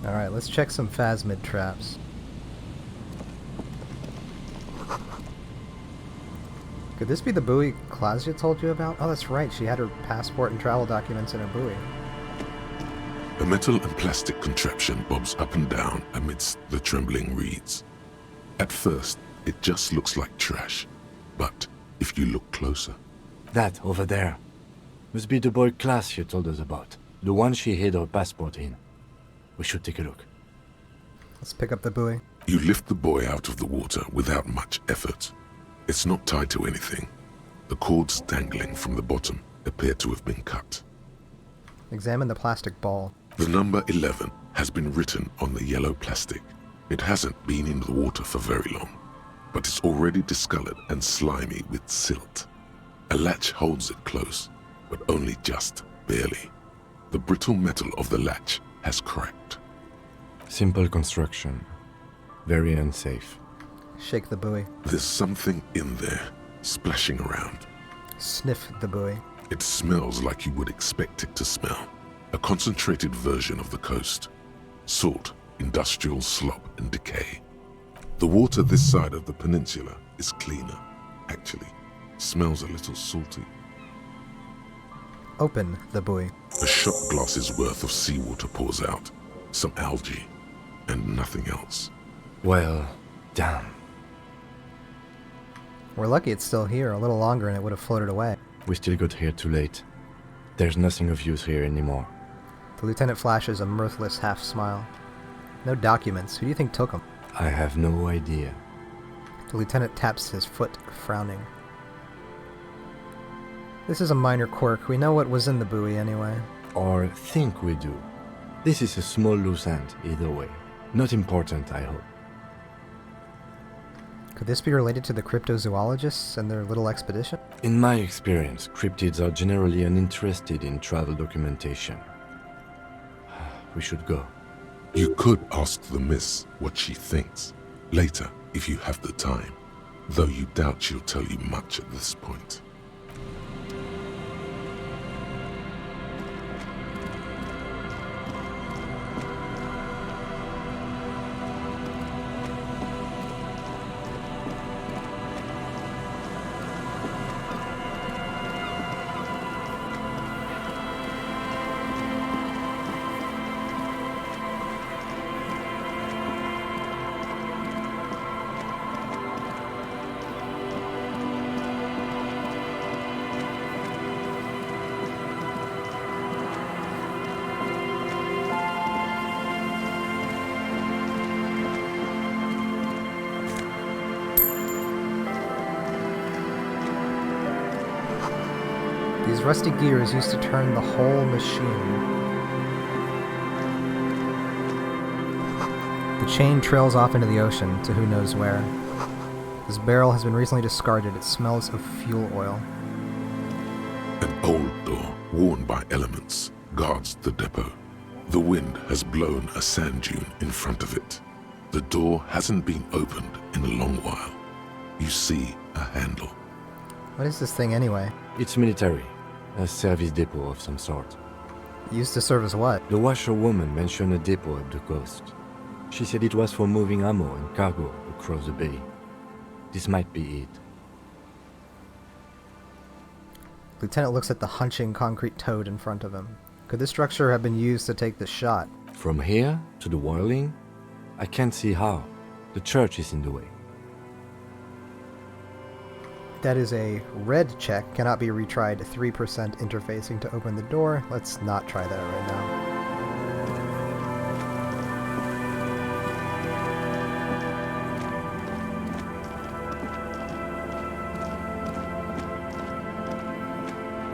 Alright, let's check some phasmid traps. Could this be the buoy Klasia told you about? Oh, that's right. She had her passport and travel documents in her buoy. A metal and plastic contraption bobs up and down amidst the trembling reeds. At first, it just looks like trash. But if you look closer... That, over there. Must be the boy class you told us about. The one she hid her passport in. We should take a look. Let's pick up the buoy. You lift the buoy out of the water without much effort. It's not tied to anything. The cords dangling from the bottom appear to have been cut. Examine the plastic ball. The number 11 has been written on the yellow plastic. It hasn't been in the water for very long, but it's already discolored and slimy with silt. A latch holds it close, but only just barely. The brittle metal of the latch has cracked. Simple construction. Very unsafe. Shake the buoy. There's something in there, splashing around. Sniff the buoy. It smells like you would expect it to smell. A concentrated version of the coast. Salt, industrial slop and decay. The water this side of the peninsula is cleaner. Actually, smells a little salty. Open the buoy. A shot glass's worth of seawater pours out. Some algae, and nothing else. Well, damn. We're lucky it's still here. A little longer and it would have floated away. We still got here too late. There's nothing of use here anymore. The lieutenant flashes a mirthless half-smile. No documents. Who do you think took them? I have no idea. The lieutenant taps his foot, frowning. This is a minor quirk. We know what was in the buoy anyway. Or think we do. This is a small loose end, either way. Not important, I hope. Could this be related to the cryptozoologists and their little expedition? In my experience, cryptids are generally uninterested in travel documentation. We should go. You could ask the miss what she thinks. Later, if you have the time. Though you doubt she'll tell you much at this point. These rusty gears used to turn the whole machine. The chain trails off into the ocean, to who knows where. This barrel has been recently discarded. It smells of fuel oil. An old door, worn by elements, guards the depot. The wind has blown a sand dune in front of it. The door hasn't been opened in a long while. You see a handle. What is this thing anyway? It's military. A service depot of some sort. Used to serve as what? The washerwoman mentioned a depot up the coast. She said it was for moving ammo and cargo across the bay. This might be it. Lieutenant looks at the hunching concrete toad in front of him. Could this structure have been used to take the shot? From here to the whirling? I can't see how. The church is in the way. That is a red check. Cannot be retried. 3% interfacing to open the door. Let's not try that right now.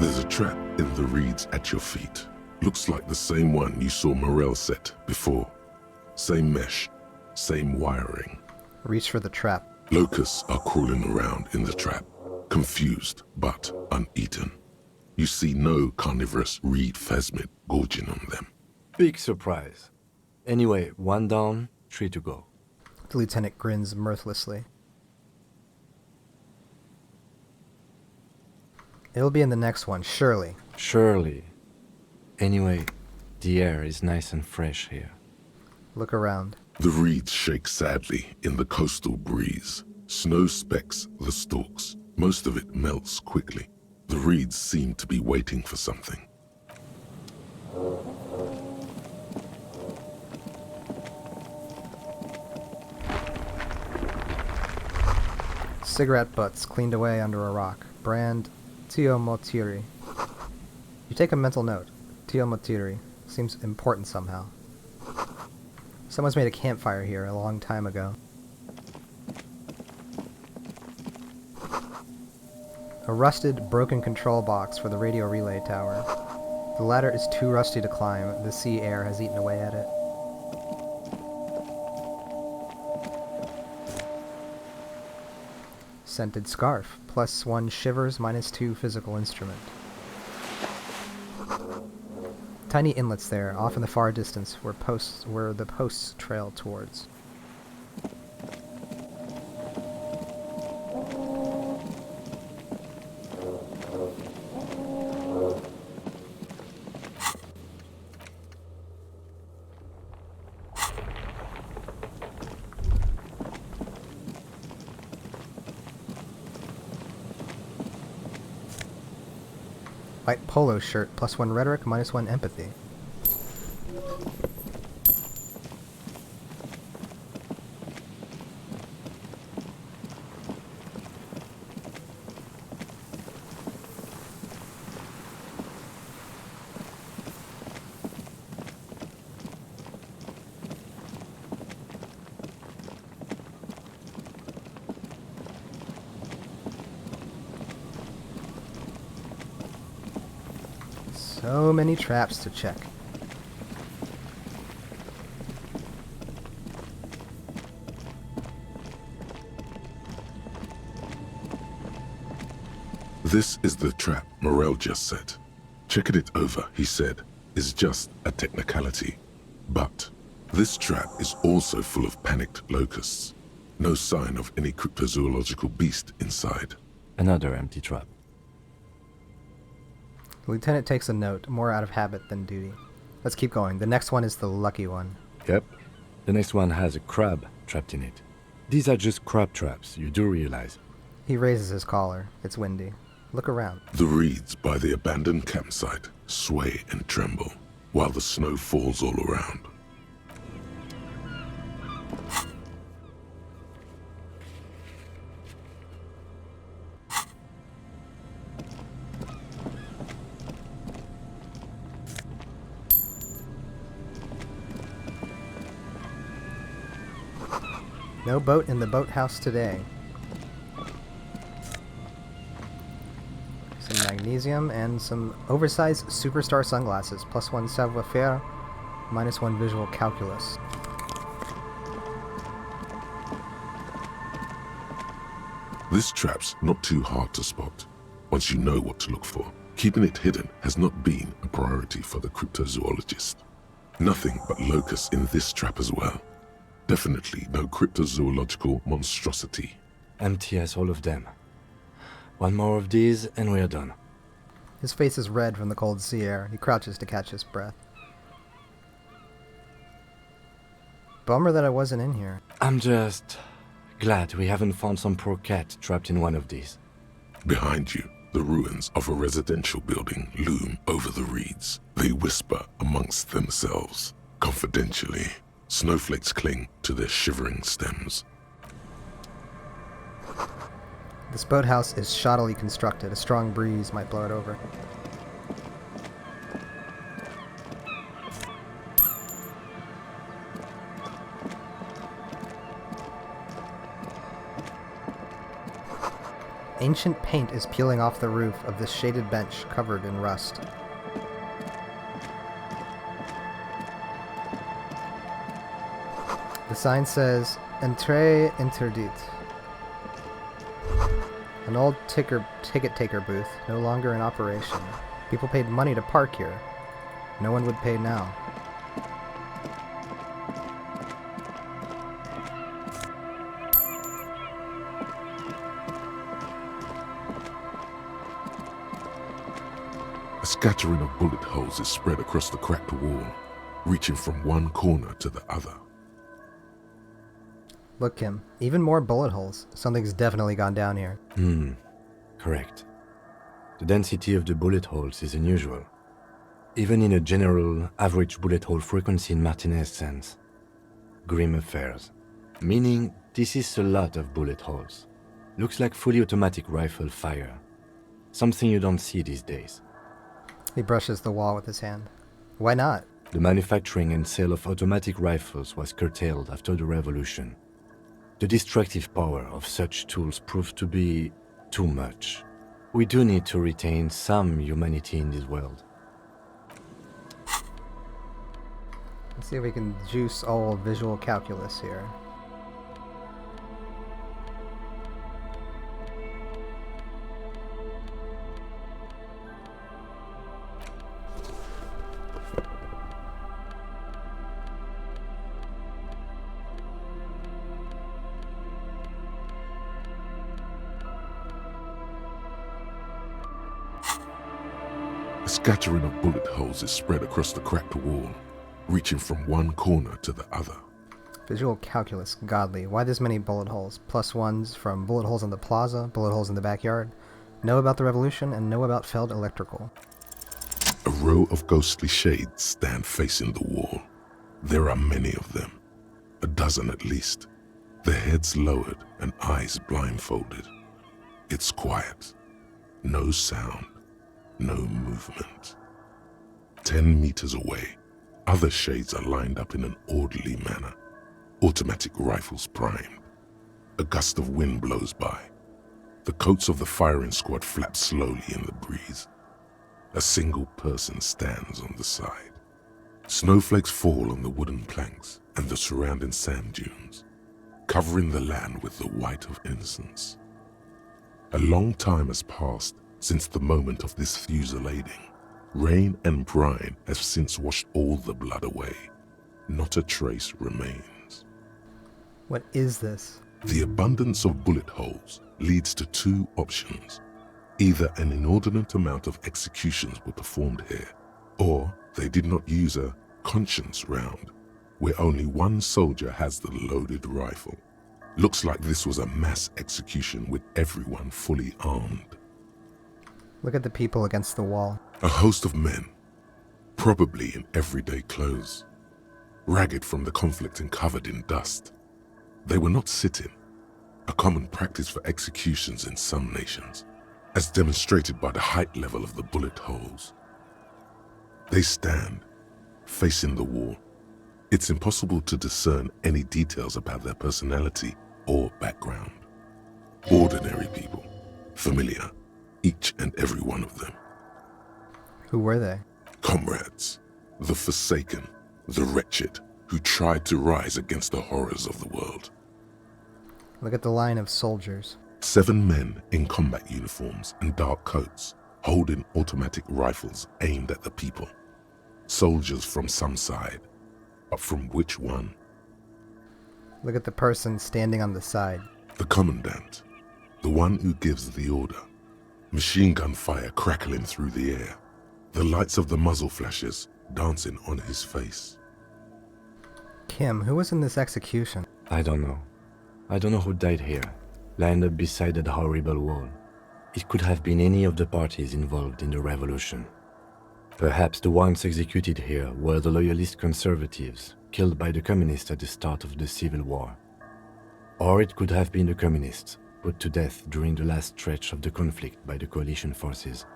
There's a trap in the reeds at your feet. Looks like the same one you saw Morel set before. Same mesh, same wiring. Reach for the trap. Locusts are crawling around in the trap, confused but uneaten. You see no carnivorous reed phasmid gorging on them. Big surprise. Anyway, 1 down, 3 to go. The lieutenant grins mirthlessly. It'll be in the next one, surely. Surely. Anyway, the air is nice and fresh here. Look around. The reeds shake sadly in the coastal breeze. Snow specks the stalks. Most of it melts quickly. The reeds seem to be waiting for something. Cigarette butts cleaned away under a rock. Brand Tio Motiri. You take a mental note. Tio Motiri. Seems important somehow. Someone's made a campfire here a long time ago. A rusted, broken control box for the radio relay tower. The ladder is too rusty to climb. The sea air has eaten away at it. Scented scarf. +1 shivers, -2 physical instrument. Tiny inlets there, off in the far distance, where the posts trail towards. White polo shirt, +1 rhetoric, -1 empathy. So many traps to check. This is the trap Morel just set. Checking it over, he said, is just a technicality. But this trap is also full of panicked locusts. No sign of any cryptozoological beast inside. Another empty trap. The lieutenant takes a note, more out of habit than duty. Let's keep going. The next one is the lucky one. Yep. The next one has a crab trapped in it. These are just crab traps, you do realize. He raises his collar. It's windy. Look around. The reeds by the abandoned campsite sway and tremble, while the snow falls all around. No boat in the boathouse today. Some magnesium and some oversized superstar sunglasses. +1 savoir-faire, -1 visual calculus. This trap's not too hard to spot, once you know what to look for. Keeping it hidden has not been a priority for the cryptozoologist. Nothing but locusts in this trap as well. Definitely no cryptozoological monstrosity. Empty as all of them. One more of these and we're done. His face is red from the cold sea air. He crouches to catch his breath. Bummer that I wasn't in here. I'm just glad we haven't found some poor cat trapped in one of these. Behind you, the ruins of a residential building loom over the reeds. They whisper amongst themselves, confidentially. Snowflakes cling to their shivering stems. This boathouse is shoddily constructed. A strong breeze might blow it over. Ancient paint is peeling off the roof of this shaded bench covered in rust. The sign says, Entrée interdite. An old ticket taker booth, no longer in operation. People paid money to park here. No one would pay now. A scattering of bullet holes is spread across the cracked wall, reaching from one corner to the other. Look, Kim, even more bullet holes. Something's definitely gone down here. Correct. The density of the bullet holes is unusual. Even in a general, average bullet hole frequency in Martinez sense. Grim affairs. Meaning, this is a lot of bullet holes. Looks like fully automatic rifle fire. Something you don't see these days. He brushes the wall with his hand. Why not? The manufacturing and sale of automatic rifles was curtailed after the revolution. The destructive power of such tools proved to be too much. We do need to retain some humanity in this world. Let's see if we can juice old visual calculus here. A scattering of bullet holes is spread across the cracked wall, reaching from one corner to the other. Visual calculus, godly. Why this many bullet holes? Plus ones from bullet holes in the plaza, bullet holes in the backyard. Know about the revolution and know about Feld Electrical. A row of ghostly shades stand facing the wall. There are many of them, a dozen at least, their heads lowered and eyes blindfolded. It's quiet, no sound, no movement. 10 meters away, other shades are lined up in an orderly manner, automatic rifles primed. A gust of wind blows by. The coats of the firing squad flap slowly in the breeze. A single person stands on the side. Snowflakes fall on the wooden planks and the surrounding sand dunes, covering the land with the white of innocence. A long time has passed since the moment of this fusillading. Rain and brine have since washed all the blood away. Not a trace remains. What is this? The abundance of bullet holes leads to two options. Either an inordinate amount of executions were performed here, or they did not use a conscience round, where only one soldier has the loaded rifle. Looks like this was a mass execution with everyone fully armed. Look at the people against the wall. A host of men, probably in everyday clothes, ragged from the conflict and covered in dust. They were not sitting, a common practice for executions in some nations, as demonstrated by the height level of the bullet holes. They stand, facing the wall. It's impossible to discern any details about their personality or background. Ordinary people, familiar, each and every one of them. Who were they? Comrades, the forsaken, the wretched, who tried to rise against the horrors of the world. Look at the line of soldiers. 7 men in combat uniforms and dark coats, holding automatic rifles aimed at the people. Soldiers from some side, but from which one? Look at the person standing on the side. The commandant, the one who gives the order. Machine gun fire crackling through the air, the lights of the muzzle flashes dancing on his face. Kim, who was in this execution? I don't know. I don't know who died here, lined up beside that horrible wall. It could have been any of the parties involved in the revolution. Perhaps the ones executed here were the loyalist conservatives, killed by the communists at the start of the Civil War. Or it could have been the communists, put to death during the last stretch of the conflict by the coalition forces.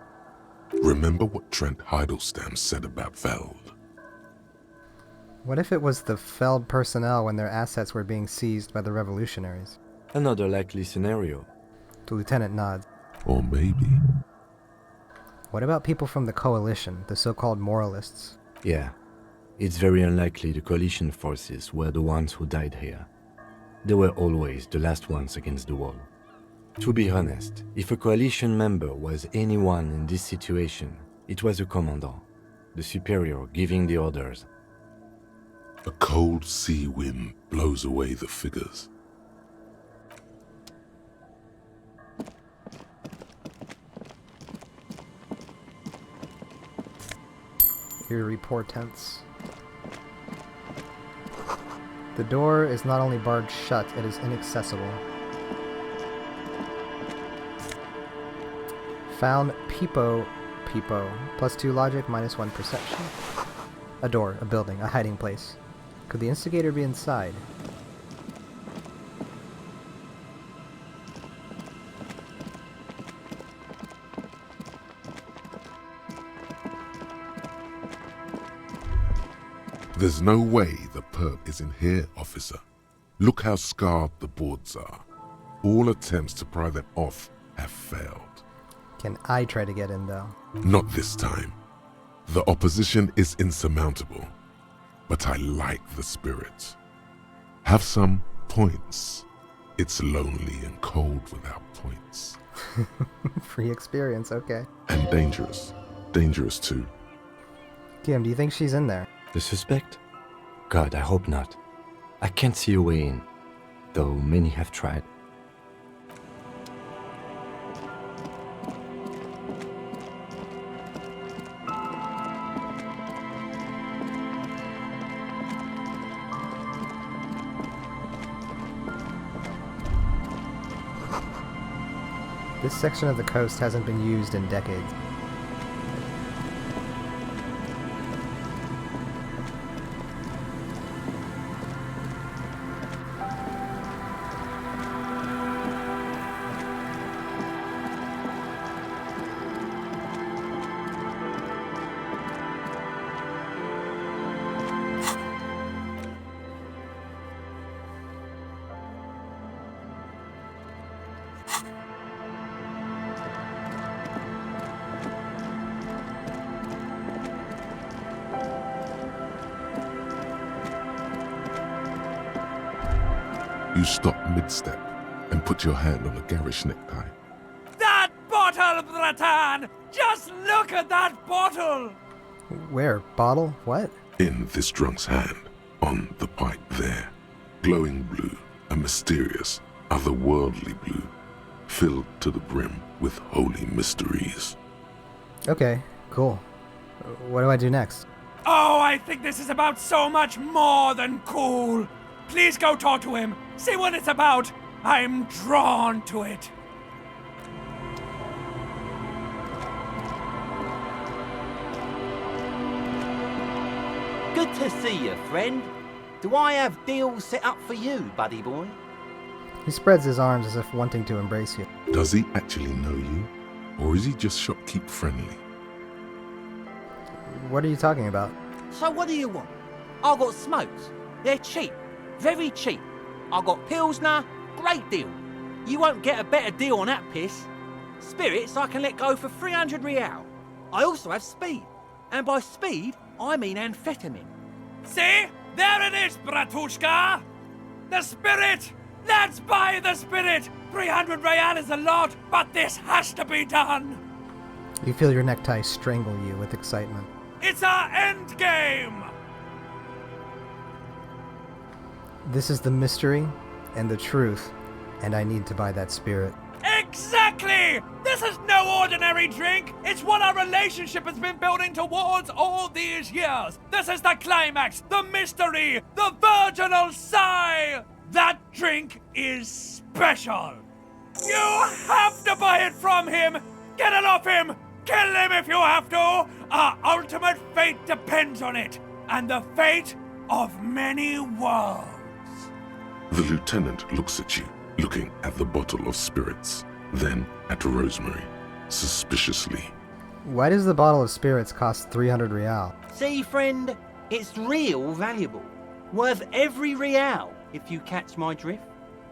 Remember what Trent Heidelstein said about Feld? What if it was the Feld personnel when their assets were being seized by the revolutionaries? Another likely scenario. The lieutenant nods. Or maybe... What about people from the coalition, the so-called moralists? Yeah, it's very unlikely the coalition forces were the ones who died here. They were always the last ones against the wall. To be honest, if a coalition member was anyone in this situation, it was a commandant, the superior giving the orders. A cold sea wind blows away the figures. Eerie portents. The door is not only barred shut, it is inaccessible. Found Peepo. +2 logic, -1 perception. A door, a building, a hiding place. Could the instigator be inside? There's no way the perp is in here, officer. Look how scarred the boards are. All attempts to pry them off have failed. Can I try to get in, though? Not this time. The opposition is insurmountable, but I like the spirit. Have some points. It's lonely and cold without points. Free experience, okay. And dangerous. Dangerous too. Kim, do you think she's in there? The suspect? God, I hope not. I can't see a way in, though many have tried. This section of the coast hasn't been used in decades. You stop mid-step and put your hand on a garish necktie. That bottle, Bratan! Just look at that bottle! Where? Bottle? What? In this drunk's hand, on the pipe there. Glowing blue, a mysterious, otherworldly blue, filled to the brim with holy mysteries. Okay, cool. What do I do next? Oh, I think this is about so much more than cool. Please go talk to him. See what it's about. I'm drawn to it. Good to see you, friend. Do I have deals set up for you, buddy boy? He spreads his arms as if wanting to embrace you. Does he actually know you? Or is he just shopkeep friendly? What are you talking about? So what do you want? I got smokes. They're cheap. Very cheap. I got Pilsner. Great deal. You won't get a better deal on that piss. Spirits I can let go for 300 real. I also have speed. And by speed, I mean amphetamine. See? There it is, Bratushka! The spirit! Let's buy the spirit! 300 real is a lot, but this has to be done! You feel your necktie strangle you with excitement. It's our end game! This is the mystery and the truth, and I need to buy that spirit. Exactly! This is no ordinary drink! It's what our relationship has been building towards all these years! This is the climax, the mystery, the virginal sigh! That drink is special! You have to buy it from him! Get it off him! Kill him if you have to! Our ultimate fate depends on it, and the fate of many worlds. The lieutenant looks at you, looking at the bottle of spirits, then at Rosemary, suspiciously. Why does the bottle of spirits cost 300 real? See, friend, it's real valuable. Worth every real, if you catch my drift.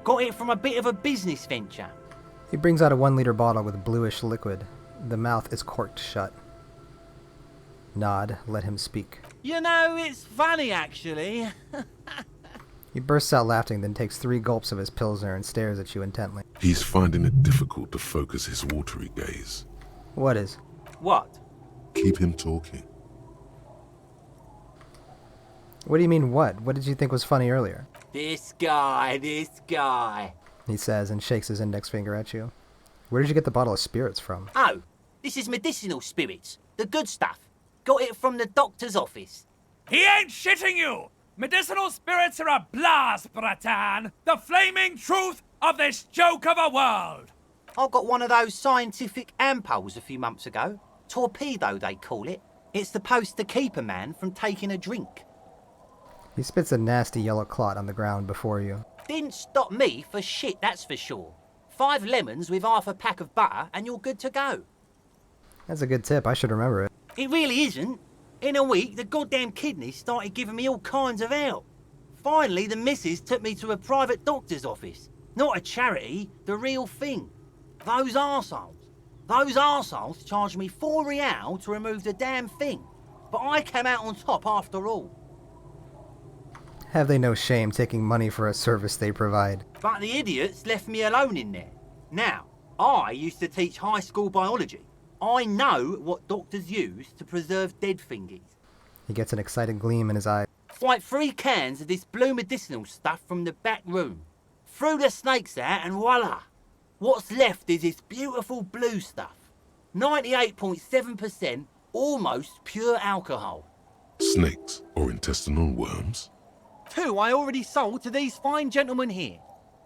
Got it from a bit of a business venture. He brings out a 1-liter bottle with bluish liquid. The mouth is corked shut. Nod, let him speak. You know, it's funny, actually. He bursts out laughing, then takes 3 gulps of his Pilsner and stares at you intently. He's finding it difficult to focus his watery gaze. What is? What? Keep him talking. What do you mean what? What did you think was funny earlier? This guy. He says and shakes his index finger at you. Where did you get the bottle of spirits from? Oh, this is medicinal spirits. The good stuff. Got it from the doctor's office. He ain't shitting you! Medicinal spirits are a blast, Bratan! The flaming truth of this joke of a world! I got one of those scientific ampules a few months ago. Torpedo, they call it. It's supposed to keep a man from taking a drink. He spits a nasty yellow clot on the ground before you. Didn't stop me for shit, that's for sure. 5 lemons with half a pack of butter and you're good to go. That's a good tip. I should remember it. It really isn't. In a week, the goddamn kidneys started giving me all kinds of help. Finally, the missus took me to a private doctor's office. Not a charity, the real thing. Those arseholes charged me £4 to remove the damn thing. But I came out on top after all. Have they no shame taking money for a service they provide? But the idiots left me alone in there. Now, I used to teach high school biology. I know what doctors use to preserve dead thingies. He gets an excited gleam in his eye. Swipe 3 cans of this blue medicinal stuff from the back room. Threw the snakes out and voila! What's left is this beautiful blue stuff. 98.7% almost pure alcohol. Snakes or intestinal worms? 2 I already sold to these fine gentlemen here.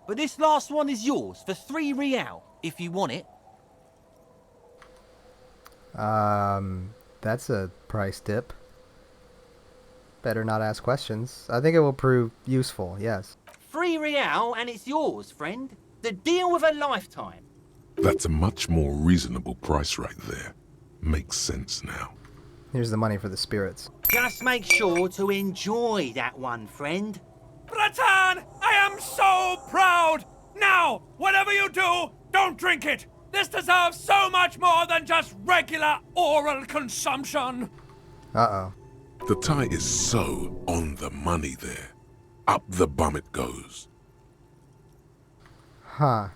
But this last one is yours for 3 real, if you want it. That's a price dip. Better not ask questions. I think it will prove useful, yes. 3 real and it's yours, friend. The deal of a lifetime. That's a much more reasonable price right there. Makes sense now. Here's the money for the spirits. Just make sure to enjoy that one, friend. Bratan, I am so proud! Now, whatever you do, don't drink it! This deserves so much more than just regular oral consumption! Uh-oh. The tie is so on the money there. Up the bum it goes. Huh.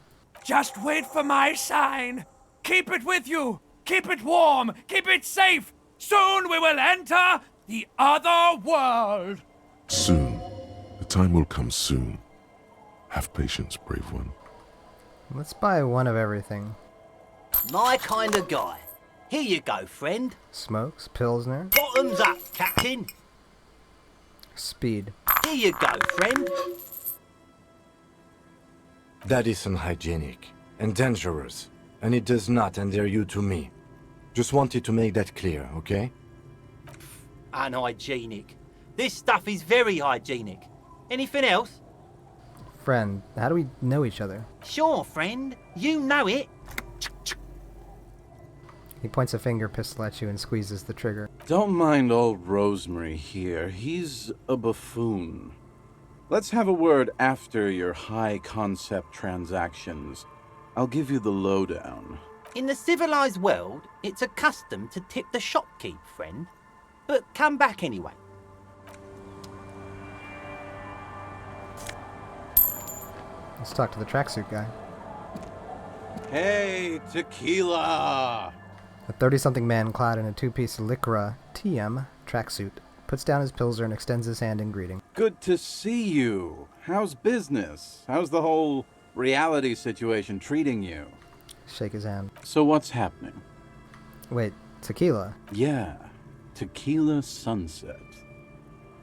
Just wait for my sign. Keep it with you. Keep it warm. Keep it safe. Soon we will enter the other world. Soon. The time will come soon. Have patience, brave one. Let's buy one of everything. My kind of guy. Here you go, friend. Smokes, Pilsner, Bottoms up, Captain. speed. Here you go, friend. That is unhygienic and dangerous, and it does not endear you to me. Just wanted to make that clear, okay? Unhygienic. This stuff is very hygienic. Anything else? Friend, how do we know each other? Sure, friend. You know it. He points a finger pistol at you and squeezes the trigger. Don't mind old Rosemary here. He's a buffoon. Let's have a word after your high-concept transactions. I'll give you the lowdown. In the civilized world, it's a custom to tip the shopkeep, friend. But come back anyway. Let's talk to the tracksuit guy. Hey, tequila! A 30-something man clad in a two-piece Lycra TM tracksuit puts down his Pilsner and extends his hand in greeting. Good to see you. How's business? How's the whole reality situation treating you? Shake his hand. So what's happening? Wait, tequila? Yeah, Tequila Sunset.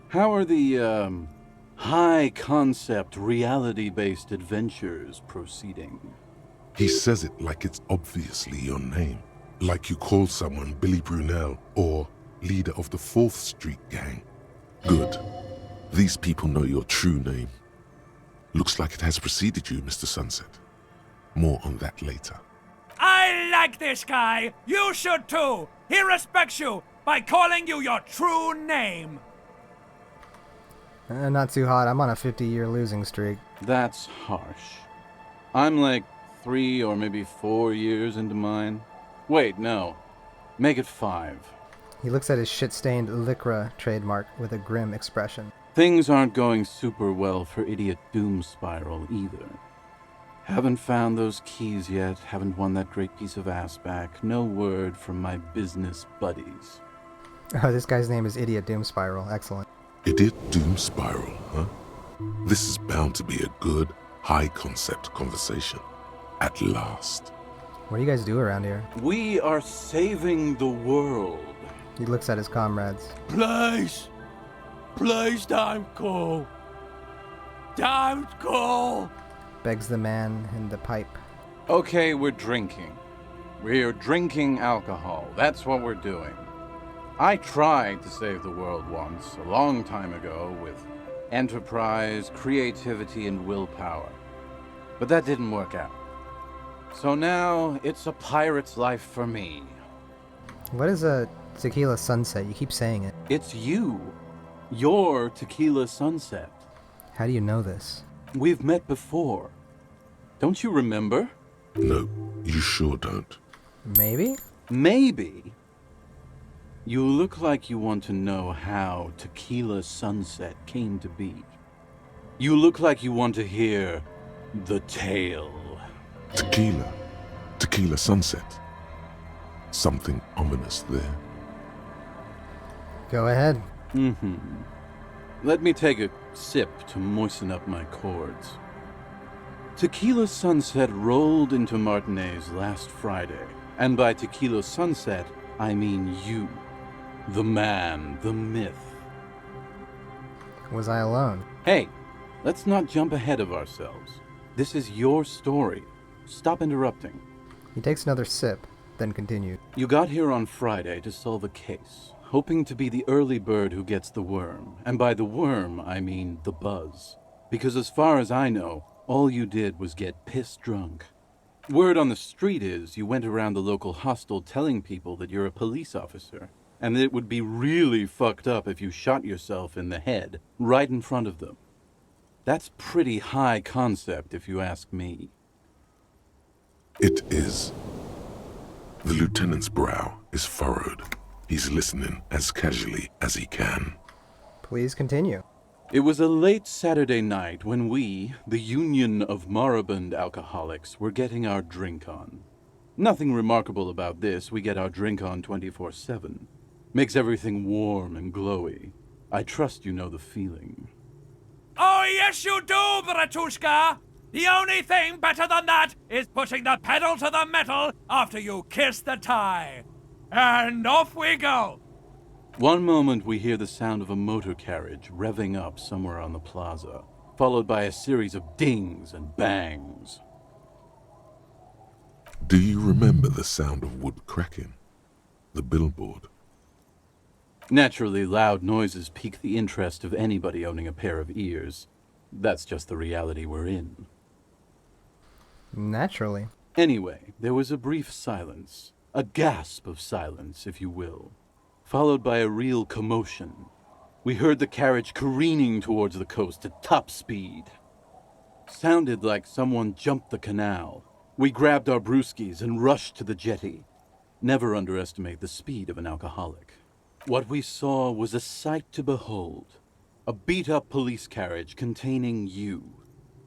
How are the, high-concept, reality-based adventures proceeding? He says it like it's obviously your name. Like you call someone Billy Brunel or leader of the 4th Street Gang. Good. These people know your true name. Looks like it has preceded you, Mr. Sunset. More on that later. I like this guy. You should too. He respects you by calling you your true name. Not too hot. I'm on a 50-year losing streak. That's harsh. I'm like 3 or maybe 4 years into mine. Wait, no. Make it 5. He looks at his shit-stained Lycra trademark with a grim expression. Things aren't going super well for Idiot Doom Spiral either. Haven't found those keys yet, haven't won that great piece of ass back. No word from my business buddies. Oh, this guy's name is Idiot Doom Spiral. Excellent. Idiot Doom Spiral, huh? This is bound to be a good, high-concept conversation. At last. What do you guys do around here? We are saving the world. He looks at his comrades. Please. Please don't call. Don't call. Begs the man in the pipe. Okay, we're drinking. We're drinking alcohol. That's what we're doing. I tried to save the world once, a long time ago, with enterprise, creativity, and willpower. But that didn't work out. So now, it's a pirate's life for me. What is a tequila sunset? You keep saying it. It's you. Your tequila sunset. How do you know this? We've met before. Don't you remember? No, you sure don't. Maybe? Maybe. You look like you want to know how Tequila Sunset came to be. You look like you want to hear the tale. Tequila. Tequila Sunset. Something ominous there. Go ahead. Mm-hmm. Let me take a sip to moisten up my cords. Tequila Sunset rolled into Martinez last Friday. And by Tequila Sunset, I mean you. The man, the myth. Was I alone? Hey, let's not jump ahead of ourselves. This is your story. Stop interrupting. He takes another sip, then continued. You got here on Friday to solve a case, hoping to be the early bird who gets the worm. And by the worm, I mean the buzz. Because as far as I know, all you did was get piss drunk. Word on the street is you went around the local hostel telling people that you're a police officer, and that it would be really fucked up if you shot yourself in the head right in front of them. That's pretty high concept, if you ask me. It is. The lieutenant's brow is furrowed. He's listening as casually as he can. Please continue. It was a late Saturday night when we, the Union of Moribund Alcoholics, were getting our drink on. Nothing remarkable about this. We get our drink on 24/7. Makes everything warm and glowy. I trust you know the feeling. Oh, yes, you do, Bratushka. The only thing better than that is putting the pedal to the metal after you kiss the tie. And off we go. One moment we hear the sound of a motor carriage revving up somewhere on the plaza, followed by a series of dings and bangs. Do you remember the sound of wood cracking? The billboard? Naturally, loud noises pique the interest of anybody owning a pair of ears. That's just the reality we're in. Naturally. Anyway, there was a brief silence. A gasp of silence, if you will. Followed by a real commotion. We heard the carriage careening towards the coast at top speed. Sounded like someone jumped the canal. We grabbed our brewskis and rushed to the jetty. Never underestimate the speed of an alcoholic. What we saw was a sight to behold. A beat-up police carriage containing you.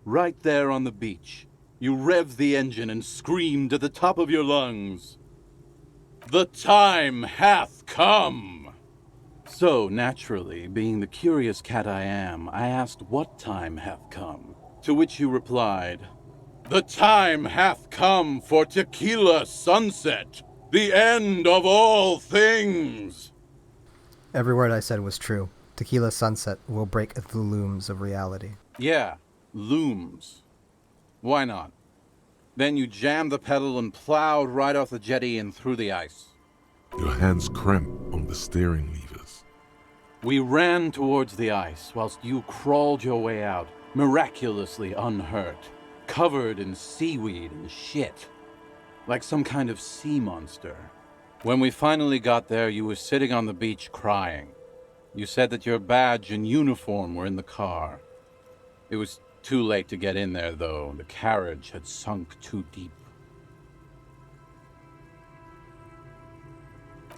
Right there on the beach. You revved the engine and screamed at the top of your lungs. The time hath come! So, naturally, being the curious cat I am, I asked what time hath come. To which you replied, The time hath come for Tequila Sunset, the end of all things! Every word I said was true. Tequila Sunset will break the looms of reality. Yeah, looms. Why not? Then you jammed the pedal and plowed right off the jetty and through the ice. Your hands cramp on the steering levers. We ran towards the ice whilst you crawled your way out, miraculously unhurt, covered in seaweed and shit, like some kind of sea monster. When we finally got there, you were sitting on the beach crying. You said that your badge and uniform were in the car. It was too late to get in there, though. The carriage had sunk too deep.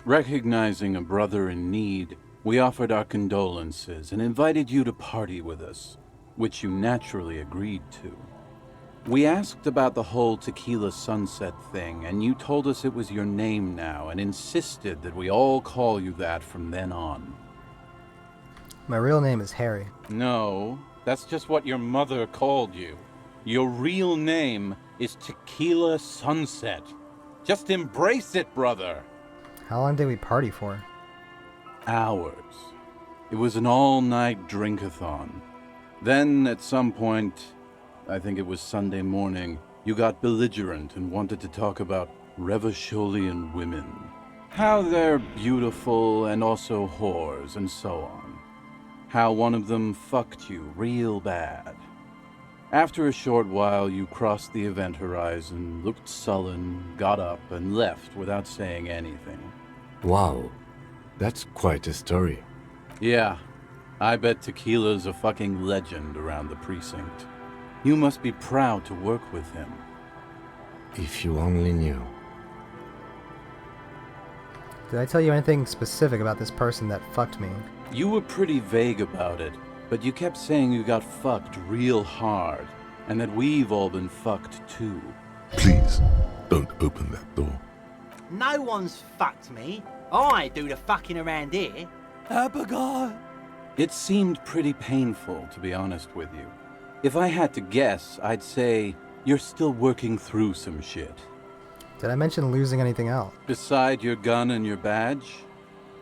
Recognizing a brother in need, we offered our condolences and invited you to party with us, which you naturally agreed to. We asked about the whole Tequila Sunset thing, and you told us it was your name now and insisted that we all call you that from then on. My real name is Harry. No, that's just what your mother called you. Your real name is Tequila Sunset. Just embrace it, brother. How long did we party for? Hours. It was an all-night drink-a-thon. Then, at some point, I think it was Sunday morning, you got belligerent and wanted to talk about Revacholian women. How they're beautiful and also whores and so on. How one of them fucked you real bad. After a short while, you crossed the event horizon, looked sullen, got up, and left without saying anything. Wow, that's quite a story. Yeah, I bet Tequila's a fucking legend around the precinct. You must be proud to work with him. If you only knew. Did I tell you anything specific about this person that fucked me? You were pretty vague about it, but you kept saying you got fucked real hard, and that we've all been fucked too. Please, don't open that door. No one's fucked me. I do the fucking around here. Abigail! It seemed pretty painful, to be honest with you. If I had to guess, I'd say you're still working through some shit. Did I mention losing anything else? Beside your gun and your badge,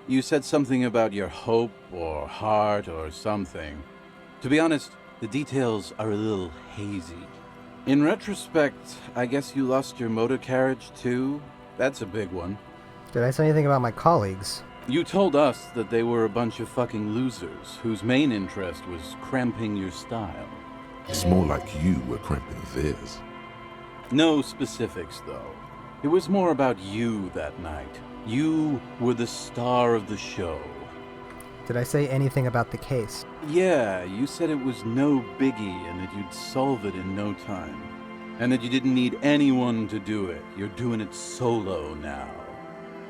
you said something about your hope or heart or something. To be honest, the details are a little hazy. In retrospect, I guess you lost your motor carriage too? That's a big one. Did I say anything about my colleagues? You told us that they were a bunch of fucking losers whose main interest was cramping your style. It's more like you were cramping theirs. No specifics, though. It was more about you that night. You were the star of the show. Did I say anything about the case? Yeah, you said it was no biggie and that you'd solve it in no time. And that you didn't need anyone to do it. You're doing it solo now.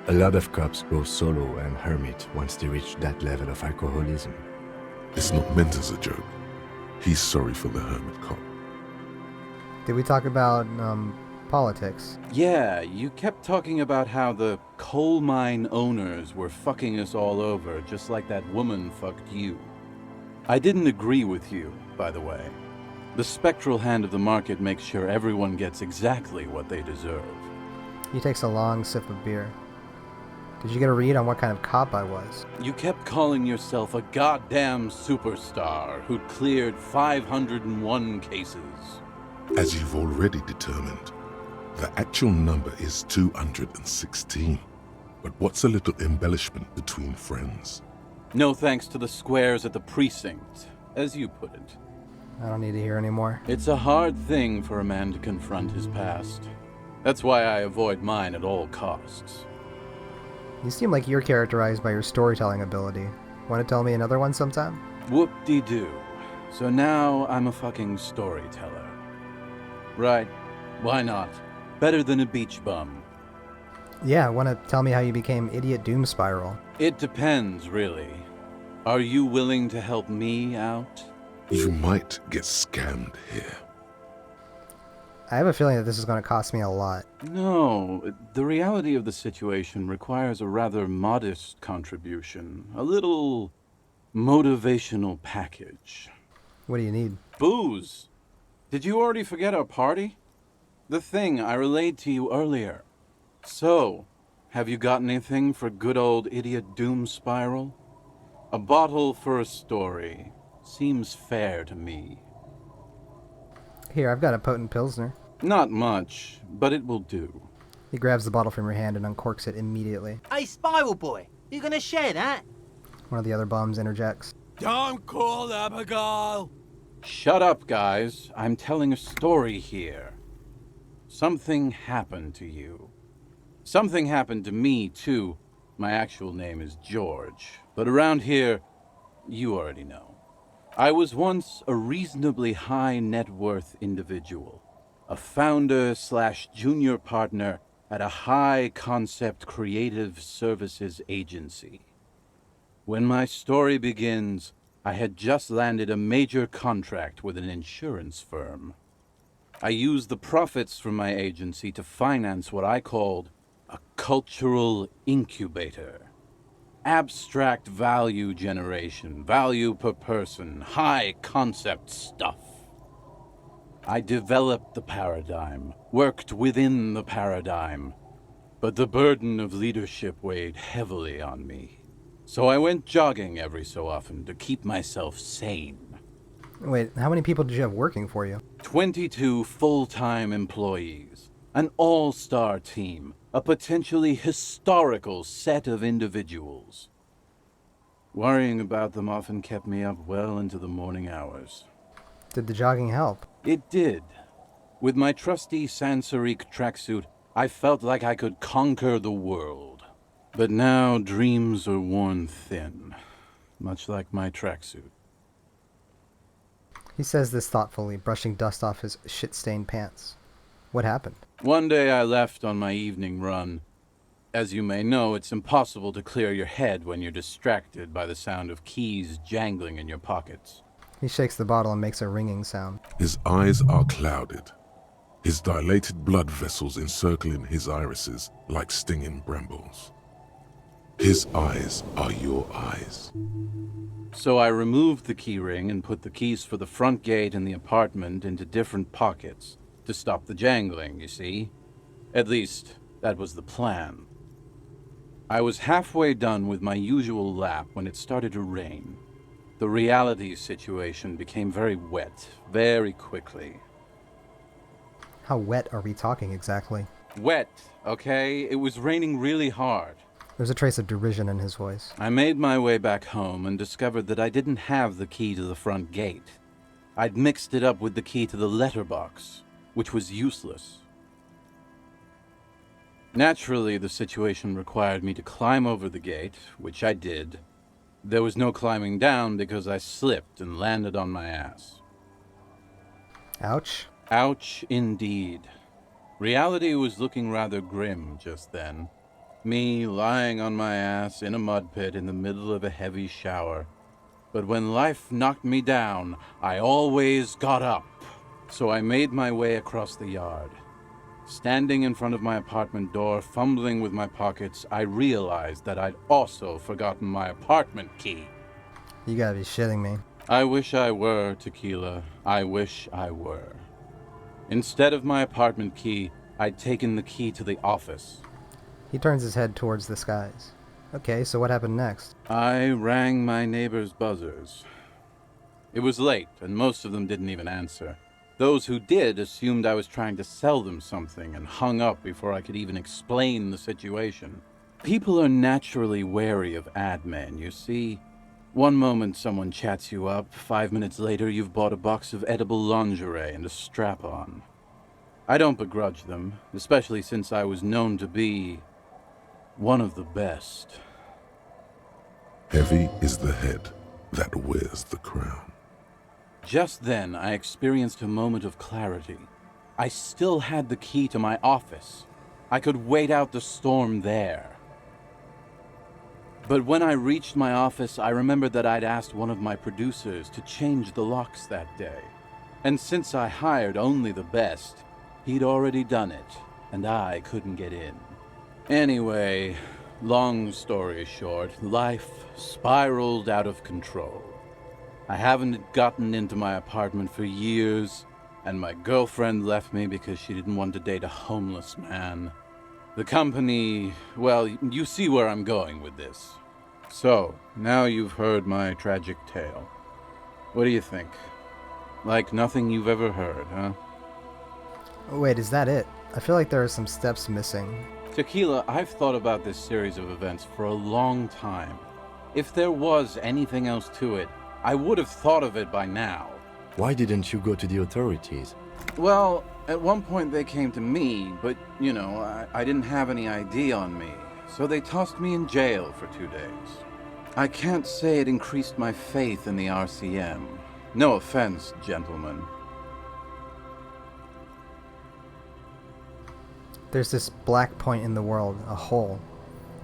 A lot of cops go solo and hermit once they reach that level of alcoholism. It's not meant as a joke. He's sorry for the hermit cop. Did we talk about, politics? Yeah, you kept talking about how the coal mine owners were fucking us all over, just like that woman fucked you. I didn't agree with you, by the way. The spectral hand of the market makes sure everyone gets exactly what they deserve. He takes a long sip of beer. Did you get a read on what kind of cop I was? You kept calling yourself a goddamn superstar who'd cleared 501 cases. As you've already determined, the actual number is 216. But what's a little embellishment between friends? No thanks to the squares at the precinct, as you put it. I don't need to hear anymore. It's a hard thing for a man to confront his past. That's why I avoid mine at all costs. You seem like you're characterized by your storytelling ability. Want to tell me another one sometime? Whoop-de-doo. So now I'm a fucking storyteller. Right. Why not? Better than a beach bum. Yeah, want to tell me how you became Idiot Doom Spiral? It depends, really. Are you willing to help me out? You might get scammed here. I have a feeling that this is going to cost me a lot. No, the reality of the situation requires a rather modest contribution. A little motivational package. What do you need? Booze. Did you already forget our party? The thing I relayed to you earlier. So, have you got anything for good old Idiot Doom Spiral? A bottle for a story. Seems fair to me. Here, I've got a potent Pilsner. Not much, but it will do. He grabs the bottle from your hand and uncorks it immediately. Hey, Spiral Boy, you gonna share that? One of the other bums interjects. Don't call Abigail! Shut up, guys. I'm telling a story here. Something happened to you. Something happened to me, too. My actual name is George, but around here, you already know. I was once a reasonably high net worth individual. A founder/junior partner at a high concept creative services agency. When my story begins, I had just landed a major contract with an insurance firm. I used the profits from my agency to finance what I called a cultural incubator. Abstract value generation, value per person, high concept stuff. I developed the paradigm, worked within the paradigm, but the burden of leadership weighed heavily on me. So I went jogging every so often to keep myself sane. Wait, how many people did you have working for you? 22 full-time employees. An all-star team. A potentially historical set of individuals. Worrying about them often kept me up well into the morning hours. Did the jogging help? It did. With my trusty Sansarique tracksuit, I felt like I could conquer the world. But now dreams are worn thin, much like my tracksuit. He says this thoughtfully, brushing dust off his shit-stained pants. What happened? One day I left on my evening run. As you may know, it's impossible to clear your head when you're distracted by the sound of keys jangling in your pockets. He shakes the bottle and makes a ringing sound. His eyes are clouded, his dilated blood vessels encircling his irises like stinging brambles. His eyes are your eyes. So I removed the key ring and put the keys for the front gate and the apartment into different pockets to stop the jangling, you see? At least, that was the plan. I was halfway done with my usual lap when it started to rain. The reality situation became very wet, very quickly. How wet are we talking exactly? Wet, okay? It was raining really hard. There's a trace of derision in his voice. I made my way back home and discovered that I didn't have the key to the front gate. I'd mixed it up with the key to the letterbox, which was useless. Naturally, the situation required me to climb over the gate, which I did. There was no climbing down because I slipped and landed on my ass. Ouch. Ouch, indeed. Reality was looking rather grim just then. Me lying on my ass in a mud pit in the middle of a heavy shower. But when life knocked me down, I always got up. So I made my way across the yard. Standing in front of my apartment door, fumbling with my pockets, I realized that I'd also forgotten my apartment key. You gotta be shitting me. I wish I were, Tequila. I wish I were. Instead of my apartment key, I'd taken the key to the office. He turns his head towards the skies. Okay, so what happened next? I rang my neighbors' buzzers. It was late, and most of them didn't even answer. Those who did assumed I was trying to sell them something and hung up before I could even explain the situation. People are naturally wary of ad men, you see. One moment someone chats you up, 5 minutes later you've bought a box of edible lingerie and a strap-on. I don't begrudge them, especially since I was known to be one of the best. Heavy is the head that wears the crown. Just then, I experienced a moment of clarity. I still had the key to my office. I could wait out the storm there. But when I reached my office, I remembered that I'd asked one of my producers to change the locks that day. And since I hired only the best, he'd already done it, and I couldn't get in. Anyway, long story short, life spiraled out of control. I haven't gotten into my apartment for years, and my girlfriend left me because she didn't want to date a homeless man. The company, well, you see where I'm going with this. So, now you've heard my tragic tale. What do you think? Like nothing you've ever heard, huh? Wait, is that it? I feel like there are some steps missing. Tequila, I've thought about this series of events for a long time. If there was anything else to it, I would have thought of it by now. Why didn't you go to the authorities? Well, at one point they came to me, but, you know, I didn't have any ID on me, so they tossed me in jail for 2 days. I can't say it increased my faith in the RCM. No offense, gentlemen. There's this black point in the world, a hole.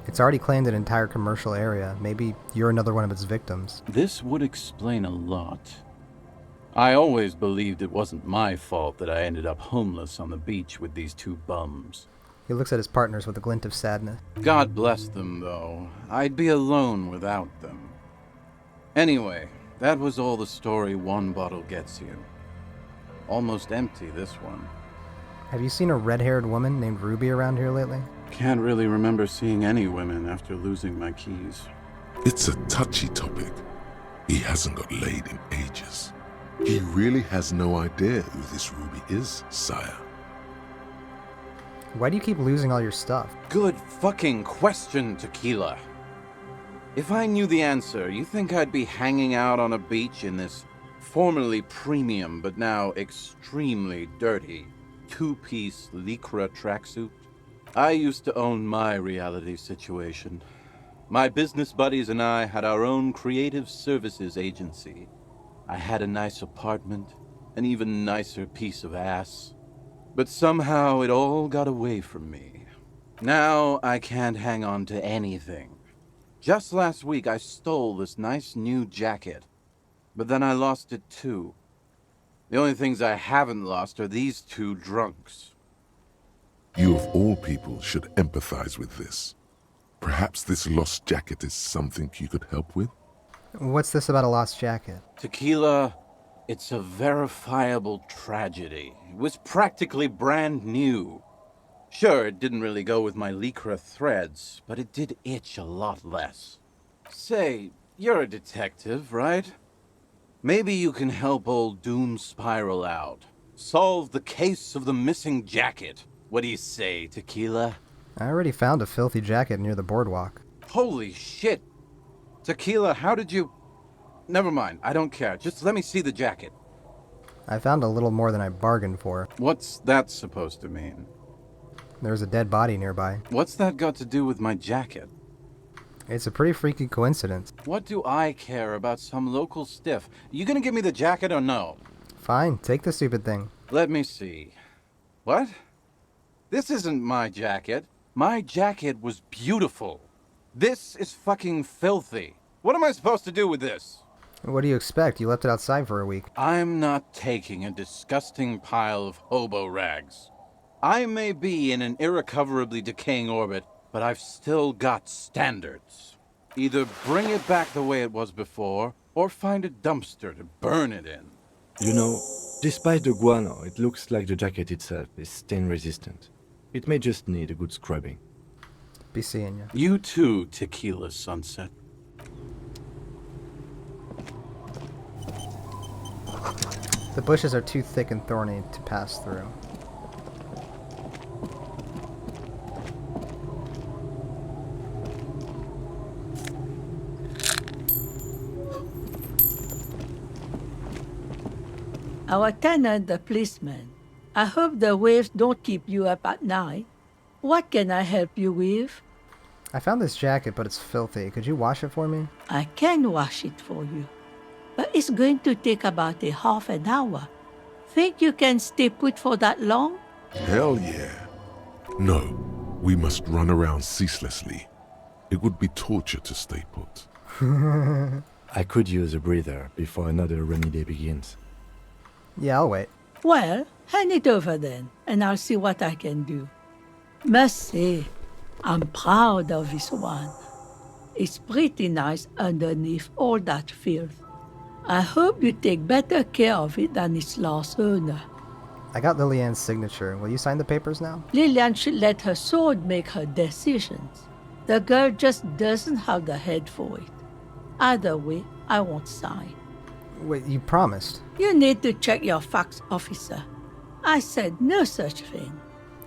It's already claimed an entire commercial area. Maybe you're another one of its victims. This would explain a lot. I always believed it wasn't my fault that I ended up homeless on the beach with these two bums. He looks at his partners with a glint of sadness. God bless them, though. I'd be alone without them. Anyway, that was all the story one bottle gets you. Almost empty, this one. Have you seen a red-haired woman named Ruby around here lately? Can't really remember seeing any women after losing my keys. It's a touchy topic. He hasn't got laid in ages. He really has no idea who this Ruby is, sire. Why do you keep losing all your stuff? Good fucking question, Tequila. If I knew the answer, you think I'd be hanging out on a beach in this formerly premium but now extremely dirty two-piece lycra tracksuit? I used to own my reality situation. My business buddies and I had our own creative services agency. I had a nice apartment, an even nicer piece of ass. But somehow it all got away from me. Now I can't hang on to anything. Just last week I stole this nice new jacket, but then I lost it too. The only things I haven't lost are these two drunks. You of all people should empathize with this. Perhaps this lost jacket is something you could help with? What's this about a lost jacket? Tequila, it's a verifiable tragedy. It was practically brand new. Sure, it didn't really go with my lycra threads, but it did itch a lot less. Say, you're a detective, right? Maybe you can help old Doom Spiral out. Solve the case of the missing jacket. What do you say, Tequila? I already found a filthy jacket near the boardwalk. Holy shit! Tequila, how did you... Never mind, I don't care. Just let me see the jacket. I found a little more than I bargained for. What's that supposed to mean? There's a dead body nearby. What's that got to do with my jacket? It's a pretty freaky coincidence. What do I care about some local stiff? You gonna give me the jacket or no? Fine, take the stupid thing. Let me see. What? This isn't my jacket. My jacket was beautiful. This is fucking filthy. What am I supposed to do with this? What do you expect? You left it outside for a week. I'm not taking a disgusting pile of hobo rags. I may be in an irrecoverably decaying orbit, but I've still got standards. Either bring it back the way it was before, or find a dumpster to burn it in. You know, despite the guano, it looks like the jacket itself is stain resistant. It may just need a good scrubbing. Be seeing you. You too, Tequila Sunset. The bushes are too thick and thorny to pass through. Our tenant, the policeman. I hope the waves don't keep you up at night. What can I help you with? I found this jacket, but it's filthy. Could you wash it for me? I can wash it for you, but it's going to take about a half an hour. Think you can stay put for that long? Hell yeah. No, we must run around ceaselessly. It would be torture to stay put. I could use a breather before another rainy day begins. Yeah, I'll wait. Well, hand it over then, and I'll see what I can do. Must say, I'm proud of this one. It's pretty nice underneath all that filth. I hope you take better care of it than its last owner. I got Lillian's signature. Will you sign the papers now? Lillian should let her sword make her decisions. The girl just doesn't have the head for it. Either way, I won't sign. Wait, you promised. You need to check your fax officer. I said no such thing.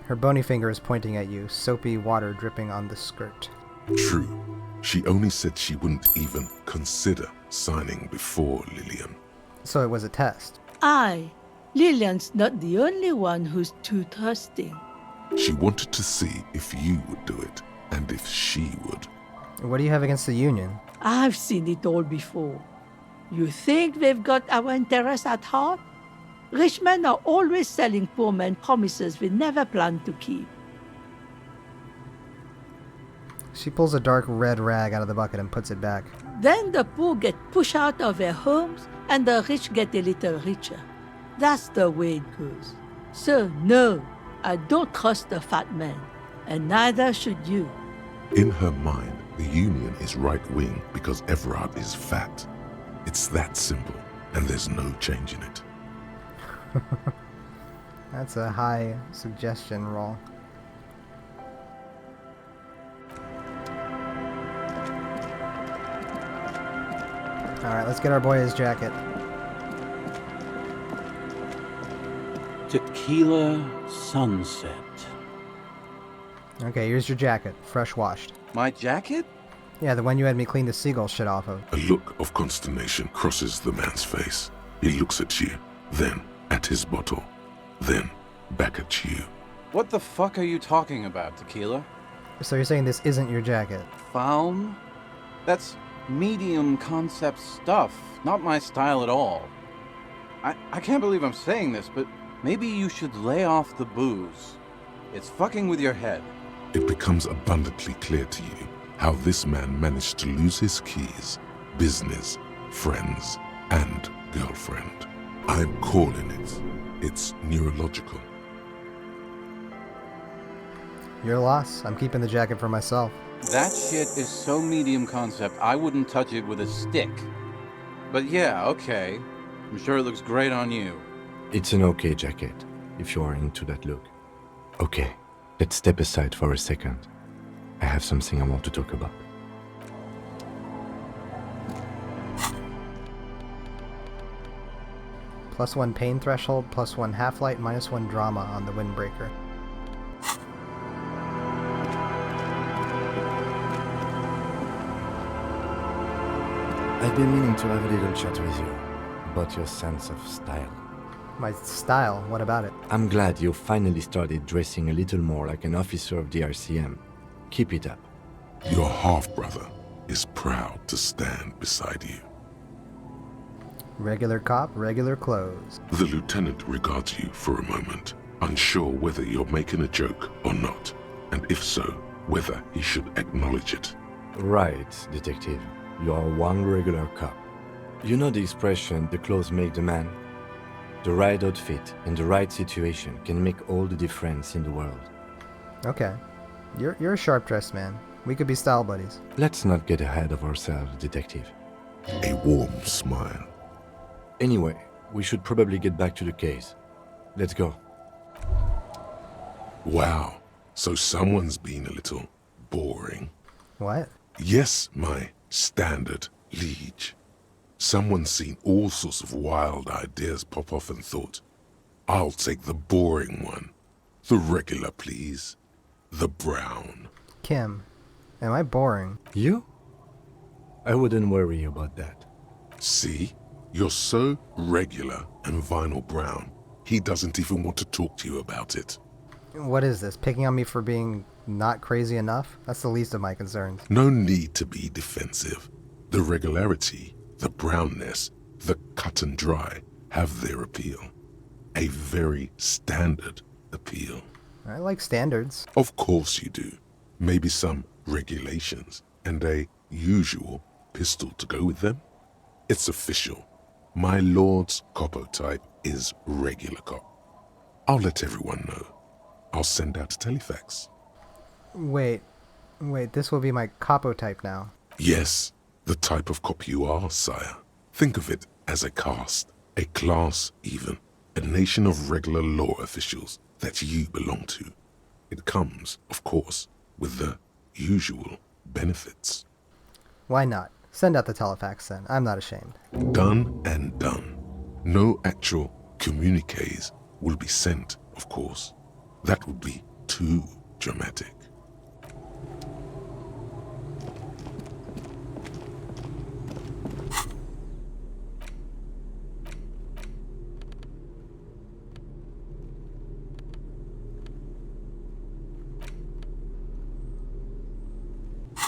Her bony finger is pointing at you, soapy water dripping on the skirt. True. She only said she wouldn't even consider signing before Lillian. So it was a test. Lillian's not the only one who's too trusting. She wanted to see if you would do it, and if she would. What do you have against the Union? I've seen it all before. You think they've got our interests at heart? Rich men are always selling poor men promises they never plan to keep. She pulls a dark red rag out of the bucket and puts it back. Then the poor get pushed out of their homes and the rich get a little richer. That's the way it goes. So no, I don't trust the fat man, and neither should you. In her mind, the Union is right-wing because Everard is fat. It's that simple, and there's no change in it. That's a high suggestion roll. Alright, let's get our boy his jacket. Tequila sunset. Okay, here's your jacket, fresh washed. My jacket? Yeah, the one you had me clean the seagull shit off of. A look of consternation crosses the man's face. He looks at you, then at his bottle, then back at you. What the fuck are you talking about, Tequila? So you're saying this isn't your jacket? Faun? That's medium concept stuff, not my style at all. I can't believe I'm saying this, but maybe you should lay off the booze. It's fucking with your head. It becomes abundantly clear to you how this man managed to lose his keys, business, friends, and girlfriend. I'm calling it. It's neurological. Your loss. I'm keeping the jacket for myself. That shit is so medium concept, I wouldn't touch it with a stick. But yeah, okay. I'm sure it looks great on you. It's an okay jacket, if you are into that look. Okay, let's step aside for a second. I have something I want to talk about. +1 pain threshold, +1 half-light, -1 drama on the windbreaker. I've been meaning to have a little chat with you about your sense of style. My style, what about it? I'm glad you finally started dressing a little more like an officer of the RCM. Keep it up. Your half-brother is proud to stand beside you. Regular cop, regular clothes. The lieutenant regards you for a moment, unsure whether you're making a joke or not, and if so, whether he should acknowledge it. Right, detective. You are one regular cop. You know the expression, the clothes make the man? The right outfit in the right situation can make all the difference in the world. Okay. You're a sharp-dressed man. We could be style buddies. Let's not get ahead of ourselves, detective. A warm smile. Anyway, we should probably get back to the case. Let's go. Wow, so someone's been a little boring. What? Yes, my standard liege. Someone's seen all sorts of wild ideas pop off and thought, I'll take the boring one. The regular, please. The brown. Kim, am I boring? You? I wouldn't worry about that. See? You're so regular and vinyl brown, he doesn't even want to talk to you about it. What is this? Picking on me for being not crazy enough? That's the least of my concerns. No need to be defensive. The regularity, the brownness, the cut and dry have their appeal. A very standard appeal. I like standards. Of course you do. Maybe some regulations and a usual pistol to go with them. It's official. My lord's coppo type is regular cop. I'll let everyone know. I'll send out a telefax. Wait, this will be my capo type now. Yes, the type of cop you are, sire. Think of it as a caste, a class even, a nation of regular law officials that you belong to. It comes, of course, with the usual benefits. Why not? Send out the telefax then. I'm not ashamed. Done and done. No actual communiques will be sent, of course. That would be too dramatic.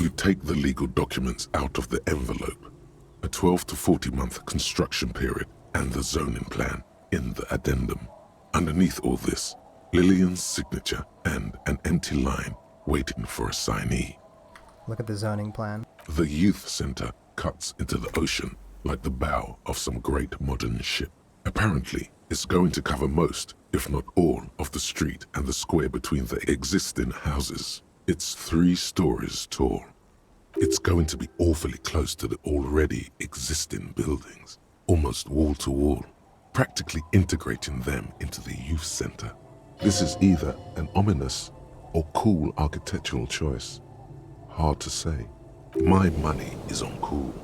You take the legal documents out of the envelope, a 12 to 40 month construction period, and the zoning plan in the addendum. Underneath all this, Lillian's signature and an empty line waiting for a signee. Look at the zoning plan. The youth center cuts into the ocean like the bow of some great modern ship. Apparently, it's going to cover most, if not all, of the street and the square between the existing houses. It's 3 stories tall. It's going to be awfully close to the already existing buildings, almost wall to wall, practically integrating them into the youth center. This is either an ominous or cool architectural choice. Hard to say. My money is on cool.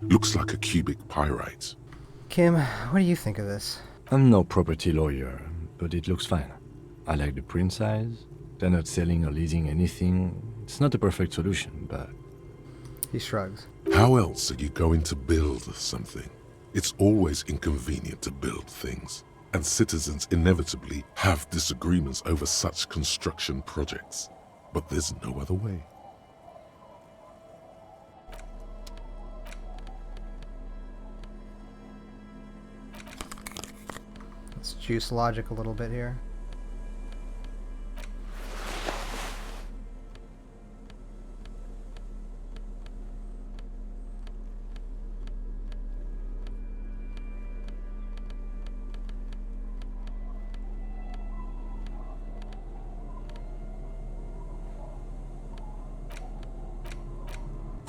Looks like a cubic pyrite. Kim, what do you think of this? I'm no property lawyer, but it looks fine. I like the print size. They're not selling or leasing anything. It's not a perfect solution, but... He shrugs. How else are you going to build something? It's always inconvenient to build things, and citizens inevitably have disagreements over such construction projects. But there's no other way. Let's juice logic a little bit here.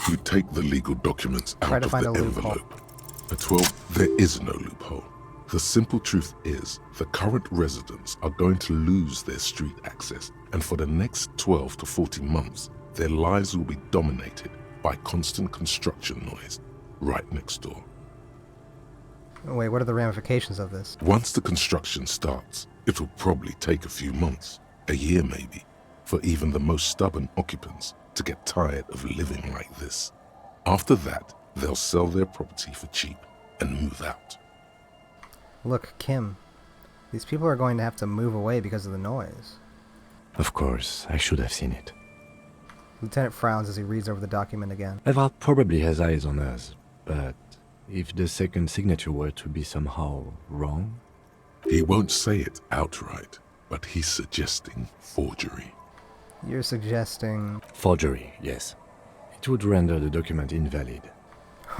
You take the legal documents Try out to of find the a loophole. envelope. At 12, there is no loophole. The simple truth is, the current residents are going to lose their street access, and for the next 12 to 40 months, their lives will be dominated by constant construction noise right next door. Wait, what are the ramifications of this? Once the construction starts, it will probably take a few months, a year maybe, for even the most stubborn occupants to get tired of living like this. After that, they'll sell their property for cheap and move out. Look, Kim, these people are going to have to move away because of the noise. Of course, I should have seen it. Lieutenant frowns as he reads over the document again. Eval probably has eyes on us, but if the second signature were to be somehow wrong... He won't say it outright, but he's suggesting forgery. You're suggesting... Forgery, yes. It would render the document invalid.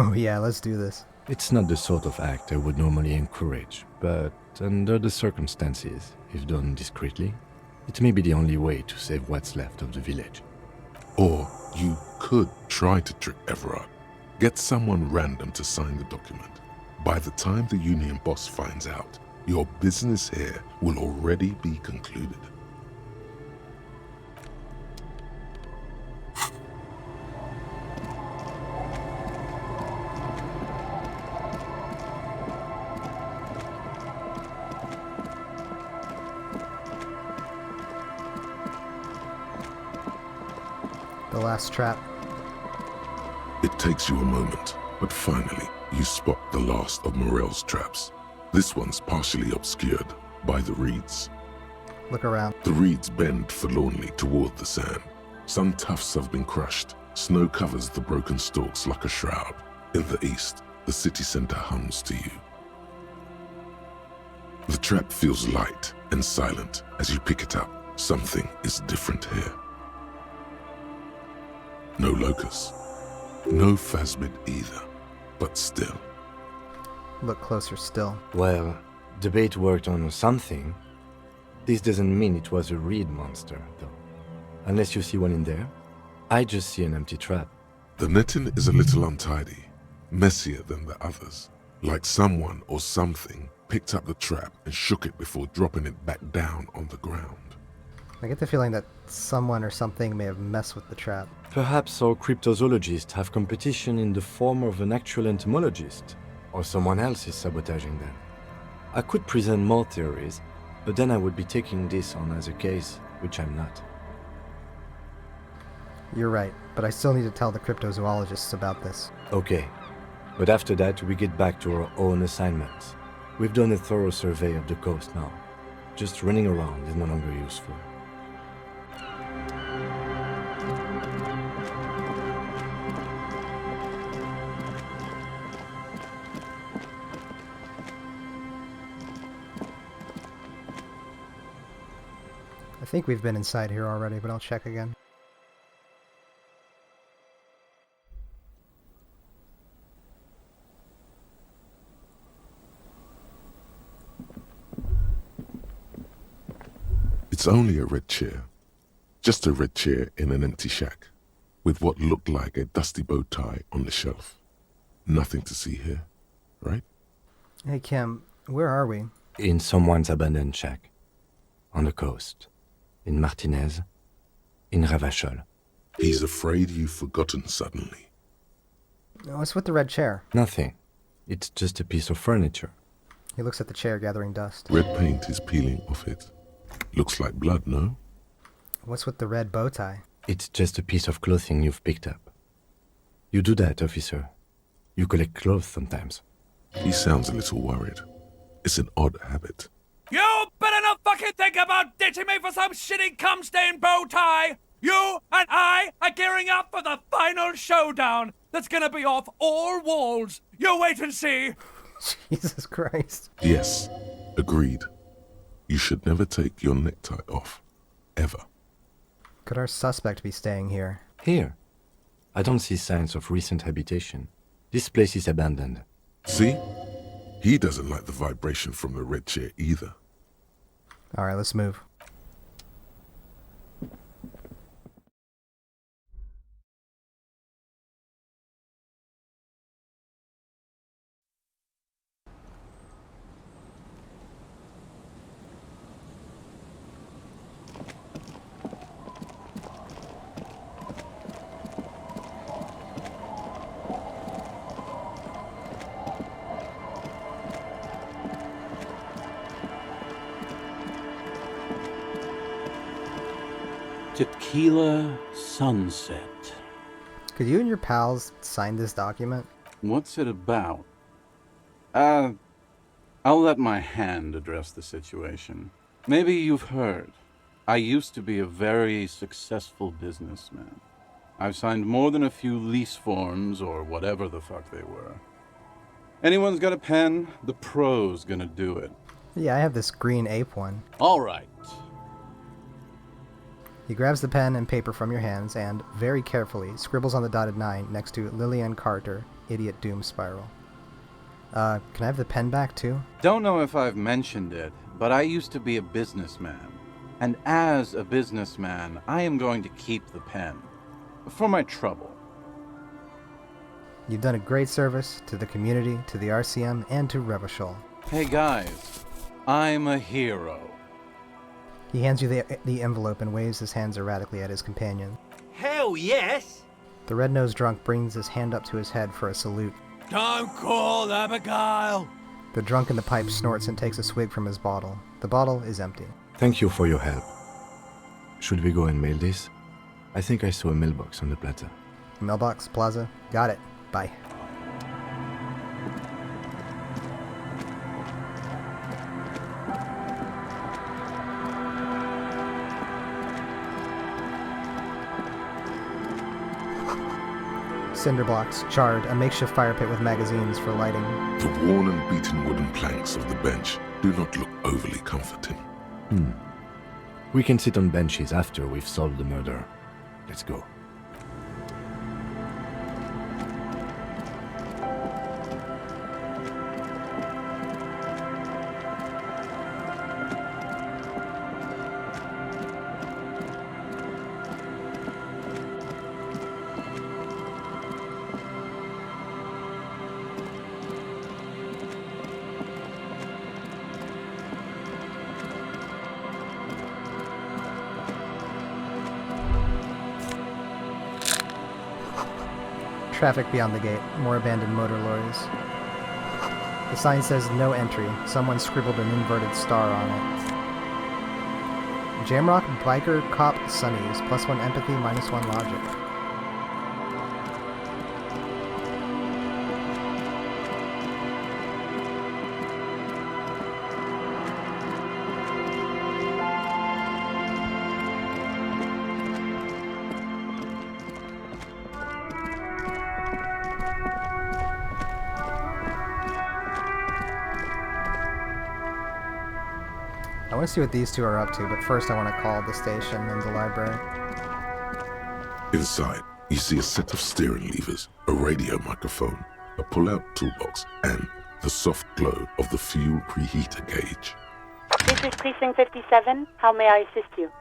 Oh yeah, let's do this. It's not the sort of act I would normally encourage, but under the circumstances, if done discreetly, it may be the only way to save what's left of the village. Or you could try to trick Everard. Get someone random to sign the document. By the time the union boss finds out, your business here will already be concluded. The last trap. It takes you a moment, but finally you spot the last of Morel's traps. This one's partially obscured by the reeds. Look around. The reeds bend forlornly toward the sand. Some tufts have been crushed. Snow covers the broken stalks like a shroud. In the east, the city center hums to you. The trap feels light and silent as you pick it up. Something is different here. No locust. No phasmid either. But still. Look closer still. Well, the bait worked on something. This doesn't mean it was a reed monster, though. Unless you see one in there. I just see an empty trap. The netting is a little untidy, messier than the others. Like someone or something picked up the trap and shook it before dropping it back down on the ground. I get the feeling that someone or something may have messed with the trap. Perhaps our cryptozoologists have competition in the form of an actual entomologist, or someone else is sabotaging them. I could present more theories, but then I would be taking this on as a case, which I'm not. You're right, but I still need to tell the cryptozoologists about this. Okay, but after that we get back to our own assignments. We've done a thorough survey of the coast now. Just running around is no longer useful. I think we've been inside here already, but I'll check again. It's only a red chair. Just a red chair in an empty shack, with what looked like a dusty bow tie on the shelf. Nothing to see here, right? Hey Kim, where are we? In someone's abandoned shack. On the coast. In Martinez. In Ravachol. He's afraid you've forgotten suddenly. What's with the red chair? Nothing. It's just a piece of furniture. He looks at the chair, gathering dust. Red paint is peeling off it. Looks like blood, no? What's with the red bow tie? It's just a piece of clothing you've picked up. You do that, officer. You collect clothes sometimes. He sounds a little worried. It's an odd habit. You better not fucking think about ditching me for some shitty cum-stained bow tie! You and I are gearing up for the final showdown that's gonna be off all walls. You wait and see! Jesus Christ. Yes, agreed. You should never take your necktie off. Ever. Could our suspect be staying here? Here. I don't see signs of recent habitation. This place is abandoned. See? He doesn't like the vibration from the red chair either. Alright, let's move. Tequila Sunset. Could you and your pals sign this document? What's it about? I'll let my hand address the situation. Maybe you've heard. I used to be a very successful businessman. I've signed more than a few lease forms or whatever the fuck they were. Anyone's got a pen? The pro's gonna do it. Yeah, I have this green ape one. All right. He grabs the pen and paper from your hands and, very carefully, scribbles on the dotted 9 next to Lillian Carter, Idiot Doom Spiral. Can I have the pen back, too? Don't know if I've mentioned it, but I used to be a businessman. And as a businessman, I am going to keep the pen. For my trouble. You've done a great service to the community, to the RCM, and to Revachol. Hey guys, I'm a hero. He hands you the envelope and waves his hands erratically at his companion. Hell yes! The red-nosed drunk brings his hand up to his head for a salute. Don't call Abigail! The drunk in the pipe snorts and takes a swig from his bottle. The bottle is empty. Thank you for your help. Should we go and mail this? I think I saw a mailbox on the plaza. Mailbox, plaza, got it. Bye. Cinder blocks, charred, a makeshift fire pit with magazines for lighting. The worn and beaten wooden planks of the bench do not look overly comforting. We can sit on benches after we've solved the murder. Let's go. Traffic beyond the gate, more abandoned motor lorries. The sign says no entry. Someone scribbled an inverted star on it. Jamrock Biker Cop Sunnies, +1 empathy, -1 logic. I want to see what these two are up to, but first I want to call the station and the library. Inside, you see a set of steering levers, a radio microphone, a pull-out toolbox, and the soft glow of the fuel preheater gauge. This is Precinct 57. How may I assist you?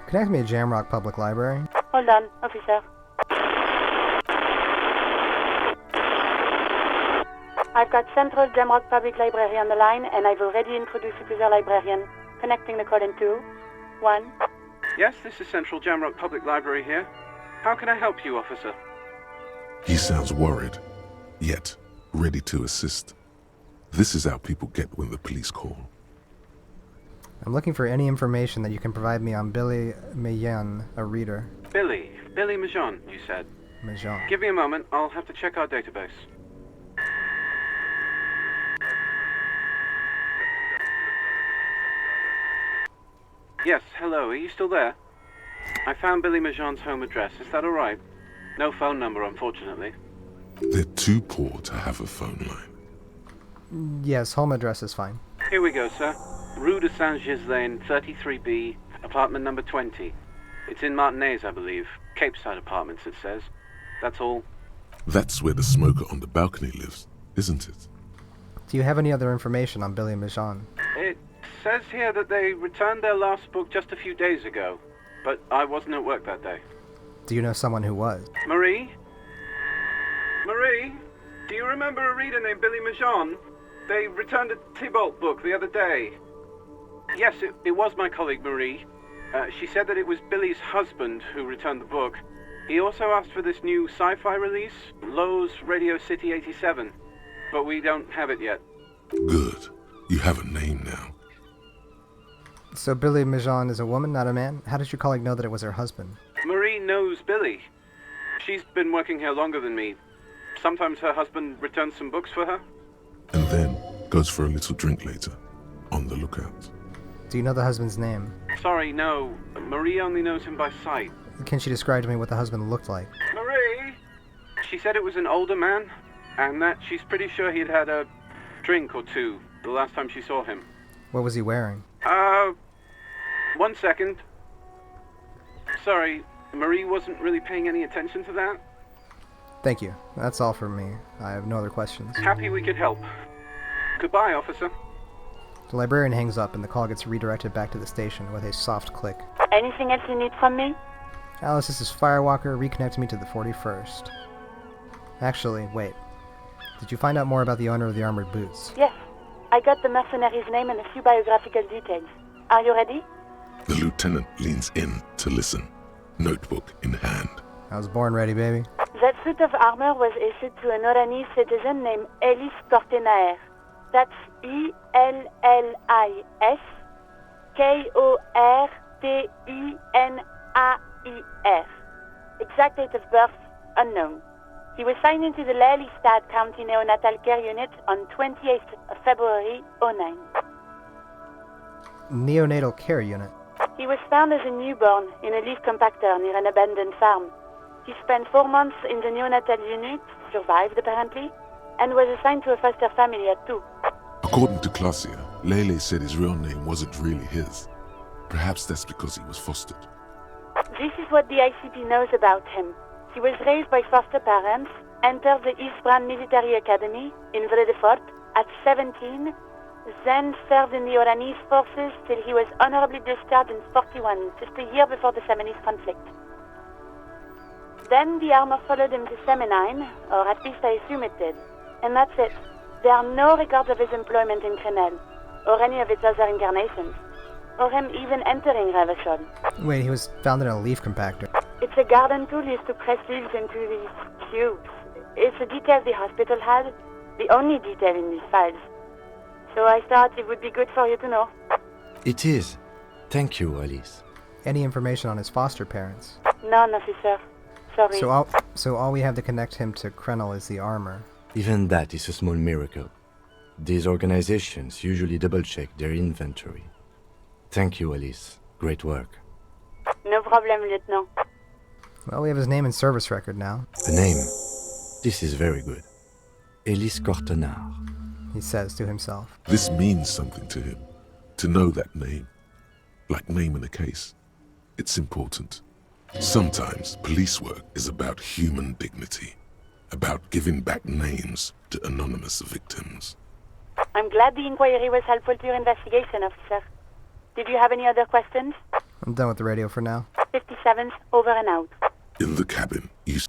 Connect me to Jamrock Public Library. Hold on, officer. I've got Central Jamrock Public Library on the line, and I've already introduced you to the librarian. Connecting the call in 2, 1. Yes, this is Central Jamrock Public Library here. How can I help you, officer? He sounds worried, yet ready to assist. This is how people get when the police call. I'm looking for any information that you can provide me on Billy Mayen, a reader. Billy Majon, you said. Mayen. Give me a moment, I'll have to check our database. Yes, hello, are you still there? I found Billy Majon's home address, is that alright? No phone number, unfortunately. They're too poor to have a phone line. Yes, home address is fine. Here we go, sir. Rue de Saint-Ghislain, 33B, apartment number 20. It's in Martinez, I believe. Cape Side Apartments, it says. That's all. That's where the smoker on the balcony lives, isn't it? Do you have any other information on Billy Mayen? It says here that they returned their last book just a few days ago, but I wasn't at work that day. Do you know someone who was? Marie? Marie? Do you remember a reader named Billy Majon? They returned a Tybalt book the other day. Yes, it was my colleague Marie. She said that it was Billy's husband who returned the book. He also asked for this new sci-fi release, Lowe's Radio City 87, but we don't have it yet. Good. You have a name now. So Billy Mayen is a woman, not a man? How did your colleague know that it was her husband? Marie knows Billy. She's been working here longer than me. Sometimes her husband returns some books for her. And then goes for a little drink later. On the lookout. Do you know the husband's name? Sorry, no. Marie only knows him by sight. Can she describe to me what the husband looked like? Marie? She said it was an older man, and that she's pretty sure he'd had a drink or two the last time she saw him. What was he wearing? 1 second. Sorry, Marie wasn't really paying any attention to that. Thank you. That's all from me. I have no other questions. Happy we could help. Goodbye, officer. The librarian hangs up and the call gets redirected back to the station with a soft click. Anything else you need from me? Alice, this is Firewalker. Reconnect me to the 41st. Actually, wait. Did you find out more about the owner of the armored boots? Yes. I got the mercenary's name and a few biographical details. Are you ready? The lieutenant leans in to listen, notebook in hand. I was born ready, baby. That suit of armor was issued to an Oranese citizen named Ellis Kortenaer. That's E-L-L-I-S K-O-R-T-E-N-A-I-R. Exact date of birth unknown. He was signed into the Lelystad County Neonatal Care Unit on 28th of February 09. Neonatal Care Unit. He was found as a newborn in a leaf compactor near an abandoned farm. He spent 4 months in the neonatal unit, survived apparently, and was assigned to a foster family at 2. According to Klasia, Lele said his real name wasn't really his. Perhaps that's because he was fostered. This is what the ICP knows about him. He was raised by foster parents, entered the Eastbrand Military Academy in Vredefort at 17, then served in the Oranese forces till he was honorably discharged in 41, just a year before the Seminese conflict. Then the armor followed him to Seminine, or at least I assume it did. And that's it. There are no records of his employment in Crenel, or any of its other incarnations, or him even entering Revachol. Wait, he was found in a leaf compactor. It's a garden tool used to press leaves into these cubes. It's a detail the hospital had, the only detail in these files. So I thought it would be good for you to know. It is. Thank you, Alice. Any information on his foster parents? None, officer. Sorry. So all we have to connect him to Krenel is the armor. Even that is a small miracle. These organizations usually double-check their inventory. Thank you, Alice. Great work. No problem, Lieutenant. Well, we have his name and service record now. A name. This is very good. Ellis Kortenaer. He says to himself. This means something to him. To know that name. Like naming a case. It's important. Sometimes police work is about human dignity. About giving back names to anonymous victims. I'm glad the inquiry was helpful to your investigation, officer. Did you have any other questions? I'm done with the radio for now. 57's over and out. In the cabin, you...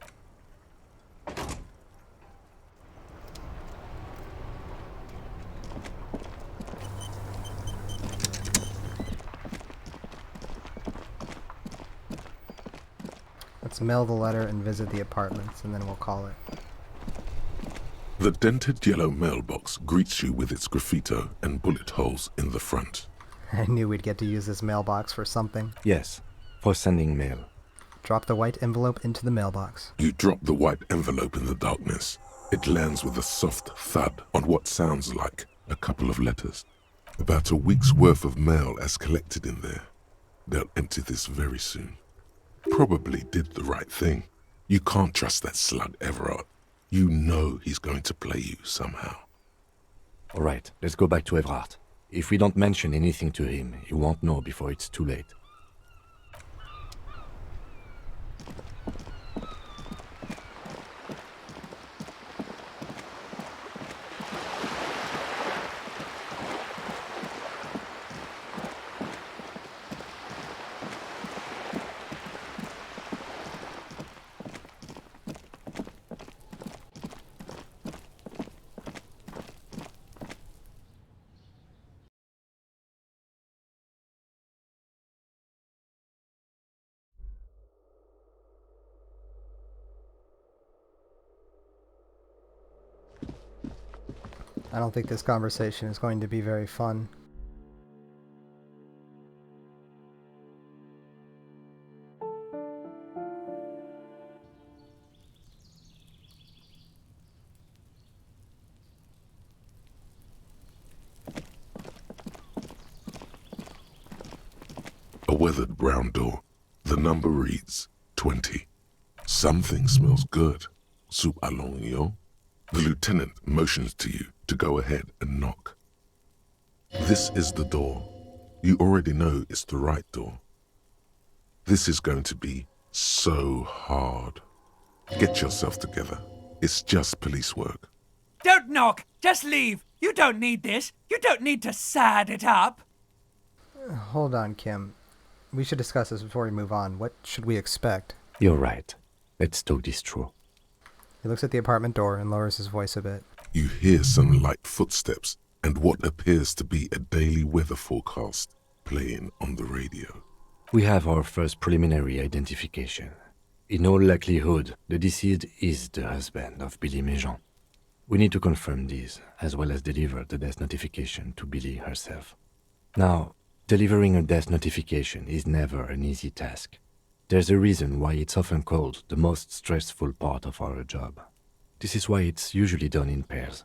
Let's Let's mail the letter and visit the apartments, and then we'll call it. The dented yellow mailbox greets you with its graffito and bullet holes in the front. I knew we'd get to use this mailbox for something. Yes, for sending mail. Drop the white envelope into the mailbox. You drop the white envelope in the darkness. It lands with a soft thud on what sounds like a couple of letters. About a week's worth of mail as collected in there. They'll empty this very soon. Probably did the right thing. You can't trust that slug Everard. You know he's going to play you somehow. All right, let's go back to Everard. If we don't mention anything to him, he won't know before it's too late. I don't think this conversation is going to be very fun. A weathered brown door. The number reads 20. Something smells good. Soup à l'oignon. The lieutenant motions to you to go ahead and knock. This is the door. You already know it's the right door. This is going to be so hard. Get yourself together. It's just police work. Don't knock! Just leave! You don't need this! You don't need to sad it up! Hold on, Kim. We should discuss this before we move on. What should we expect? You're right. Let's talk this through. He looks at the apartment door and lowers his voice a bit. You hear some light footsteps and what appears to be a daily weather forecast playing on the radio. We have our first preliminary identification. In all likelihood, the deceased is the husband of Billy Méjean. We need to confirm this, as well as deliver the death notification to Billy herself. Now, delivering a death notification is never an easy task. There's a reason why it's often called the most stressful part of our job. This is why it's usually done in pairs.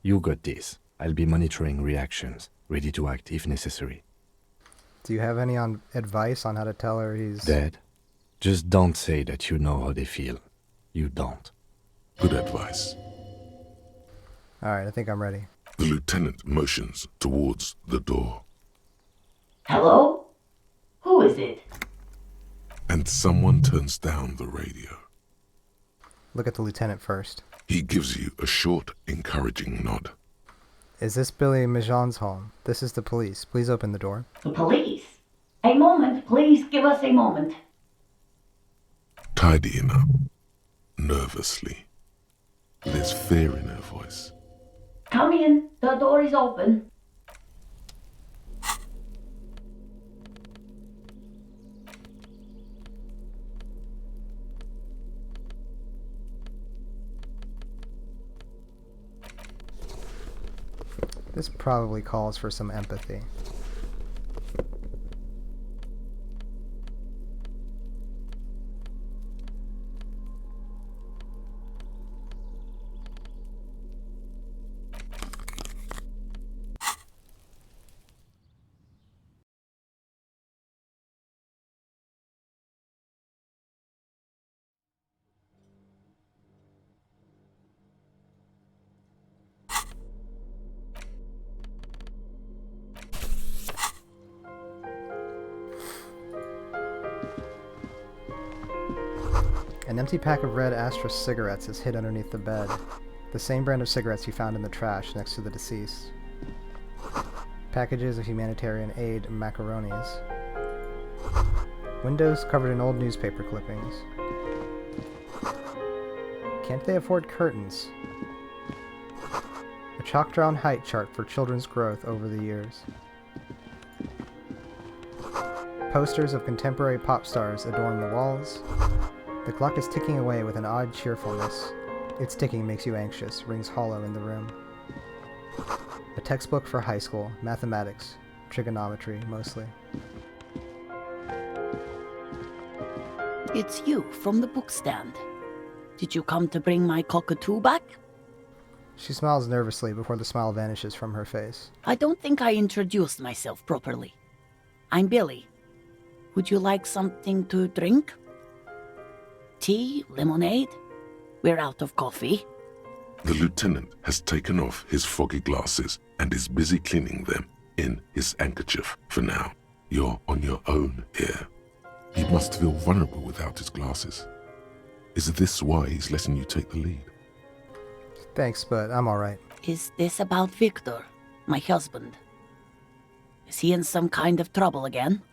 You got this. I'll be monitoring reactions, ready to act if necessary. Do you have any advice on how to tell her he's... Dead? Just don't say that you know how they feel. You don't. Good advice. Alright, I think I'm ready. The lieutenant motions towards the door. Hello? Who is it? And someone turns down the radio. Look at the lieutenant first. He gives you a short, encouraging nod. Is this Billy Méjean's home? This is the police. Please open the door. The police? A moment, please give us a moment. Tidying up, nervously. There's fear in her voice. Come in, the door is open. This probably calls for some empathy. An empty pack of red Astra cigarettes is hid underneath the bed. The same brand of cigarettes you found in the trash next to the deceased. Packages of humanitarian aid and macaronis. Windows covered in old newspaper clippings. Can't they afford curtains? A chalk-drawn height chart for children's growth over the years. Posters of contemporary pop stars adorn the walls. The clock is ticking away with an odd cheerfulness. Its ticking makes you anxious, rings hollow in the room. A textbook for high school, mathematics, trigonometry mostly. It's you from the bookstand. Did you come to bring my cockatoo back? She smiles nervously before the smile vanishes from her face. I don't think I introduced myself properly. I'm Billy. Would you like something to drink? Tea? Lemonade? We're out of coffee. The lieutenant has taken off his foggy glasses and is busy cleaning them in his handkerchief for now. You're on your own here. He must feel vulnerable without his glasses. Is this why he's letting you take the lead? Thanks, but I'm alright. Is this about Victor, my husband? Is he in some kind of trouble again?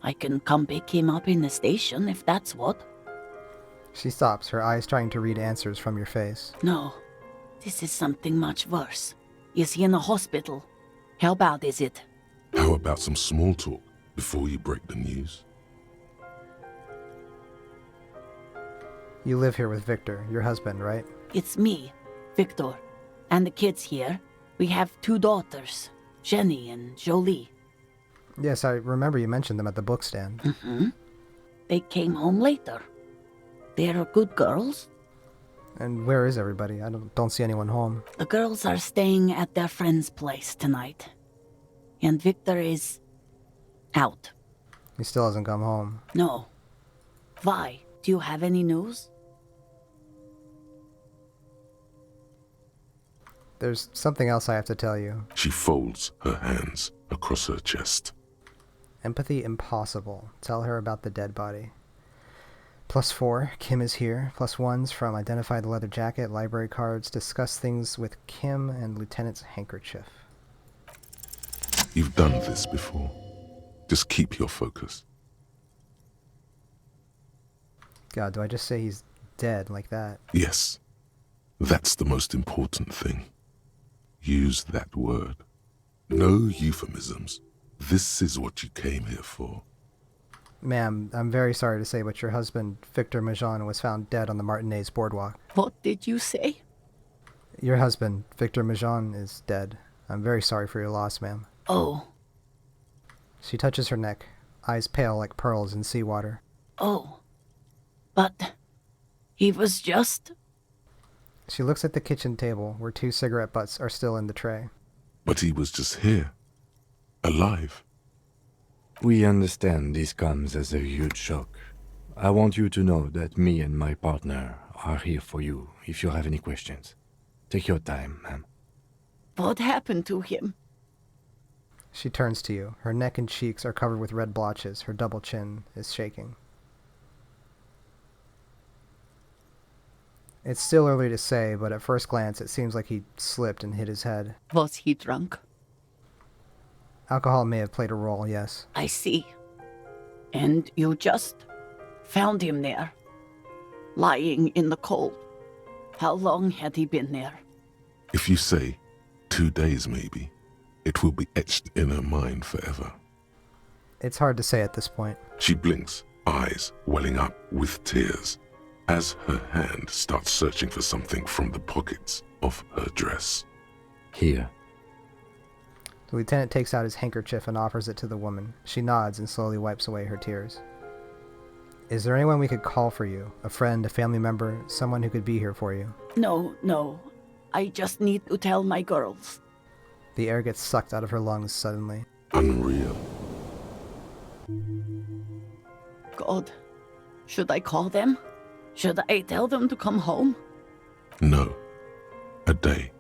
I can come pick him up in the station if that's what. She stops, her eyes trying to read answers from your face. No, this is something much worse. Is he in a hospital? How bad is it? How about some small talk before you break the news? You live here with Victor, your husband, right? It's me, Victor, and the kids here. We have 2 daughters, Jenny and Jolie. Yes, I remember you mentioned them at the bookstand. Mm-hmm. They came home later. They're good girls. And where is everybody? I don't see anyone home. The girls are staying at their friend's place tonight. And Victor is out. He still hasn't come home. No. Why? Do you have any news? There's something else I have to tell you. She folds her hands across her chest. Empathy impossible. Tell her about the dead body. +4, Kim is here. +1s from identify the leather jacket, library cards, discuss things with Kim, and Lieutenant's handkerchief. You've done this before. Just keep your focus. God, do I just say he's dead like that? Yes, that's the most important thing. Use that word. No euphemisms. This is what you came here for. Ma'am, I'm very sorry to say, but your husband, Victor Majan, was found dead on the Martinez boardwalk. What did you say? Your husband, Victor Majan, is dead. I'm very sorry for your loss, ma'am. Oh. She touches her neck, eyes pale like pearls in seawater. Oh. But he was just... She looks at the kitchen table, where 2 cigarette butts are still in the tray. But he was just here. Alive. We understand this comes as a huge shock. I want you to know that me and my partner are here for you if you have any questions. Take your time, ma'am. What happened to him? She turns to you. Her neck and cheeks are covered with red blotches. Her double chin is shaking. It's still early to say, but at first glance it seems like he slipped and hit his head. Was he drunk? Alcohol may have played a role, yes. I see. And you just found him there, lying in the cold. How long had he been there? If you say 2 days maybe, it will be etched in her mind forever. It's hard to say at this point. She blinks, eyes welling up with tears, as her hand starts searching for something from the pockets of her dress. Here. The lieutenant takes out his handkerchief and offers it to the woman. She nods and slowly wipes away her tears. Is there anyone we could call for you? A friend, a family member, someone who could be here for you? No. I just need to tell my girls. The air gets sucked out of her lungs suddenly. Unreal. God, should I call them? Should I tell them to come home? No. A day.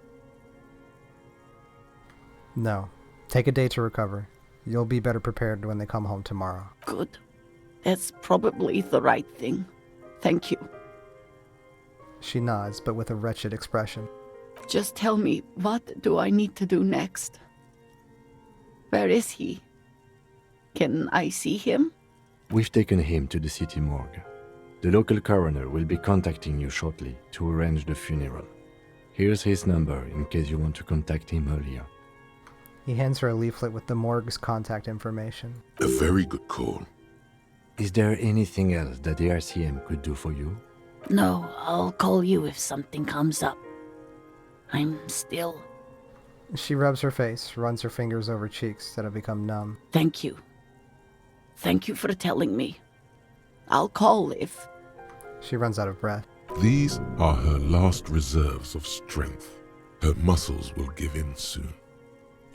No. Take a day to recover. You'll be better prepared when they come home tomorrow. Good. That's probably the right thing. Thank you. She nods, but with a wretched expression. Just tell me, what do I need to do next? Where is he? Can I see him? We've taken him to the city morgue. The local coroner will be contacting you shortly to arrange the funeral. Here's his number in case you want to contact him earlier. He hands her a leaflet with the morgue's contact information. A very good call. Is there anything else that the RCM could do for you? No, I'll call you if something comes up. I'm still... She rubs her face, runs her fingers over cheeks that have become numb. Thank you. Thank you for telling me. I'll call if... She runs out of breath. These are her last reserves of strength. Her muscles will give in soon.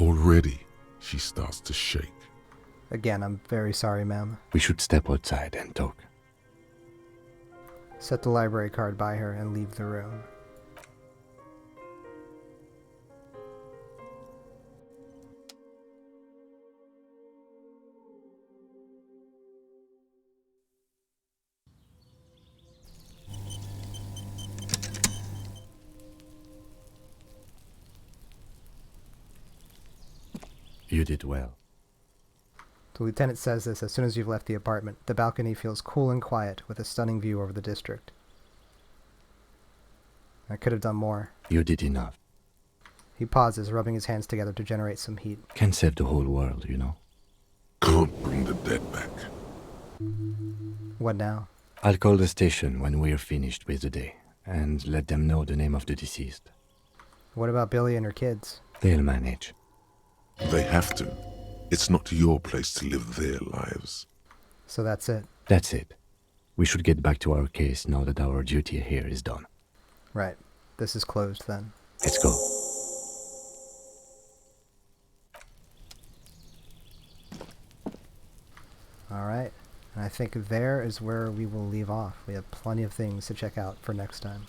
Already, she starts to shake. Again, I'm very sorry, ma'am. We should step outside and talk. Set the library card by her and leave the room. You did well. The lieutenant says this as soon as you've left the apartment. The balcony feels cool and quiet, with a stunning view over the district. I could have done more. You did enough. He pauses, rubbing his hands together to generate some heat. Can save the whole world, you know. Can't bring the dead back. What now? I'll call the station when we're finished with the day, and let them know the name of the deceased. What about Billy and her kids? They'll manage. They have to. It's not your place to live their lives. So that's it. That's it. We should get back to our case now that our duty here is done. Right. This is closed then. Let's go. Alright. And I think there is where we will leave off. We have plenty of things to check out for next time.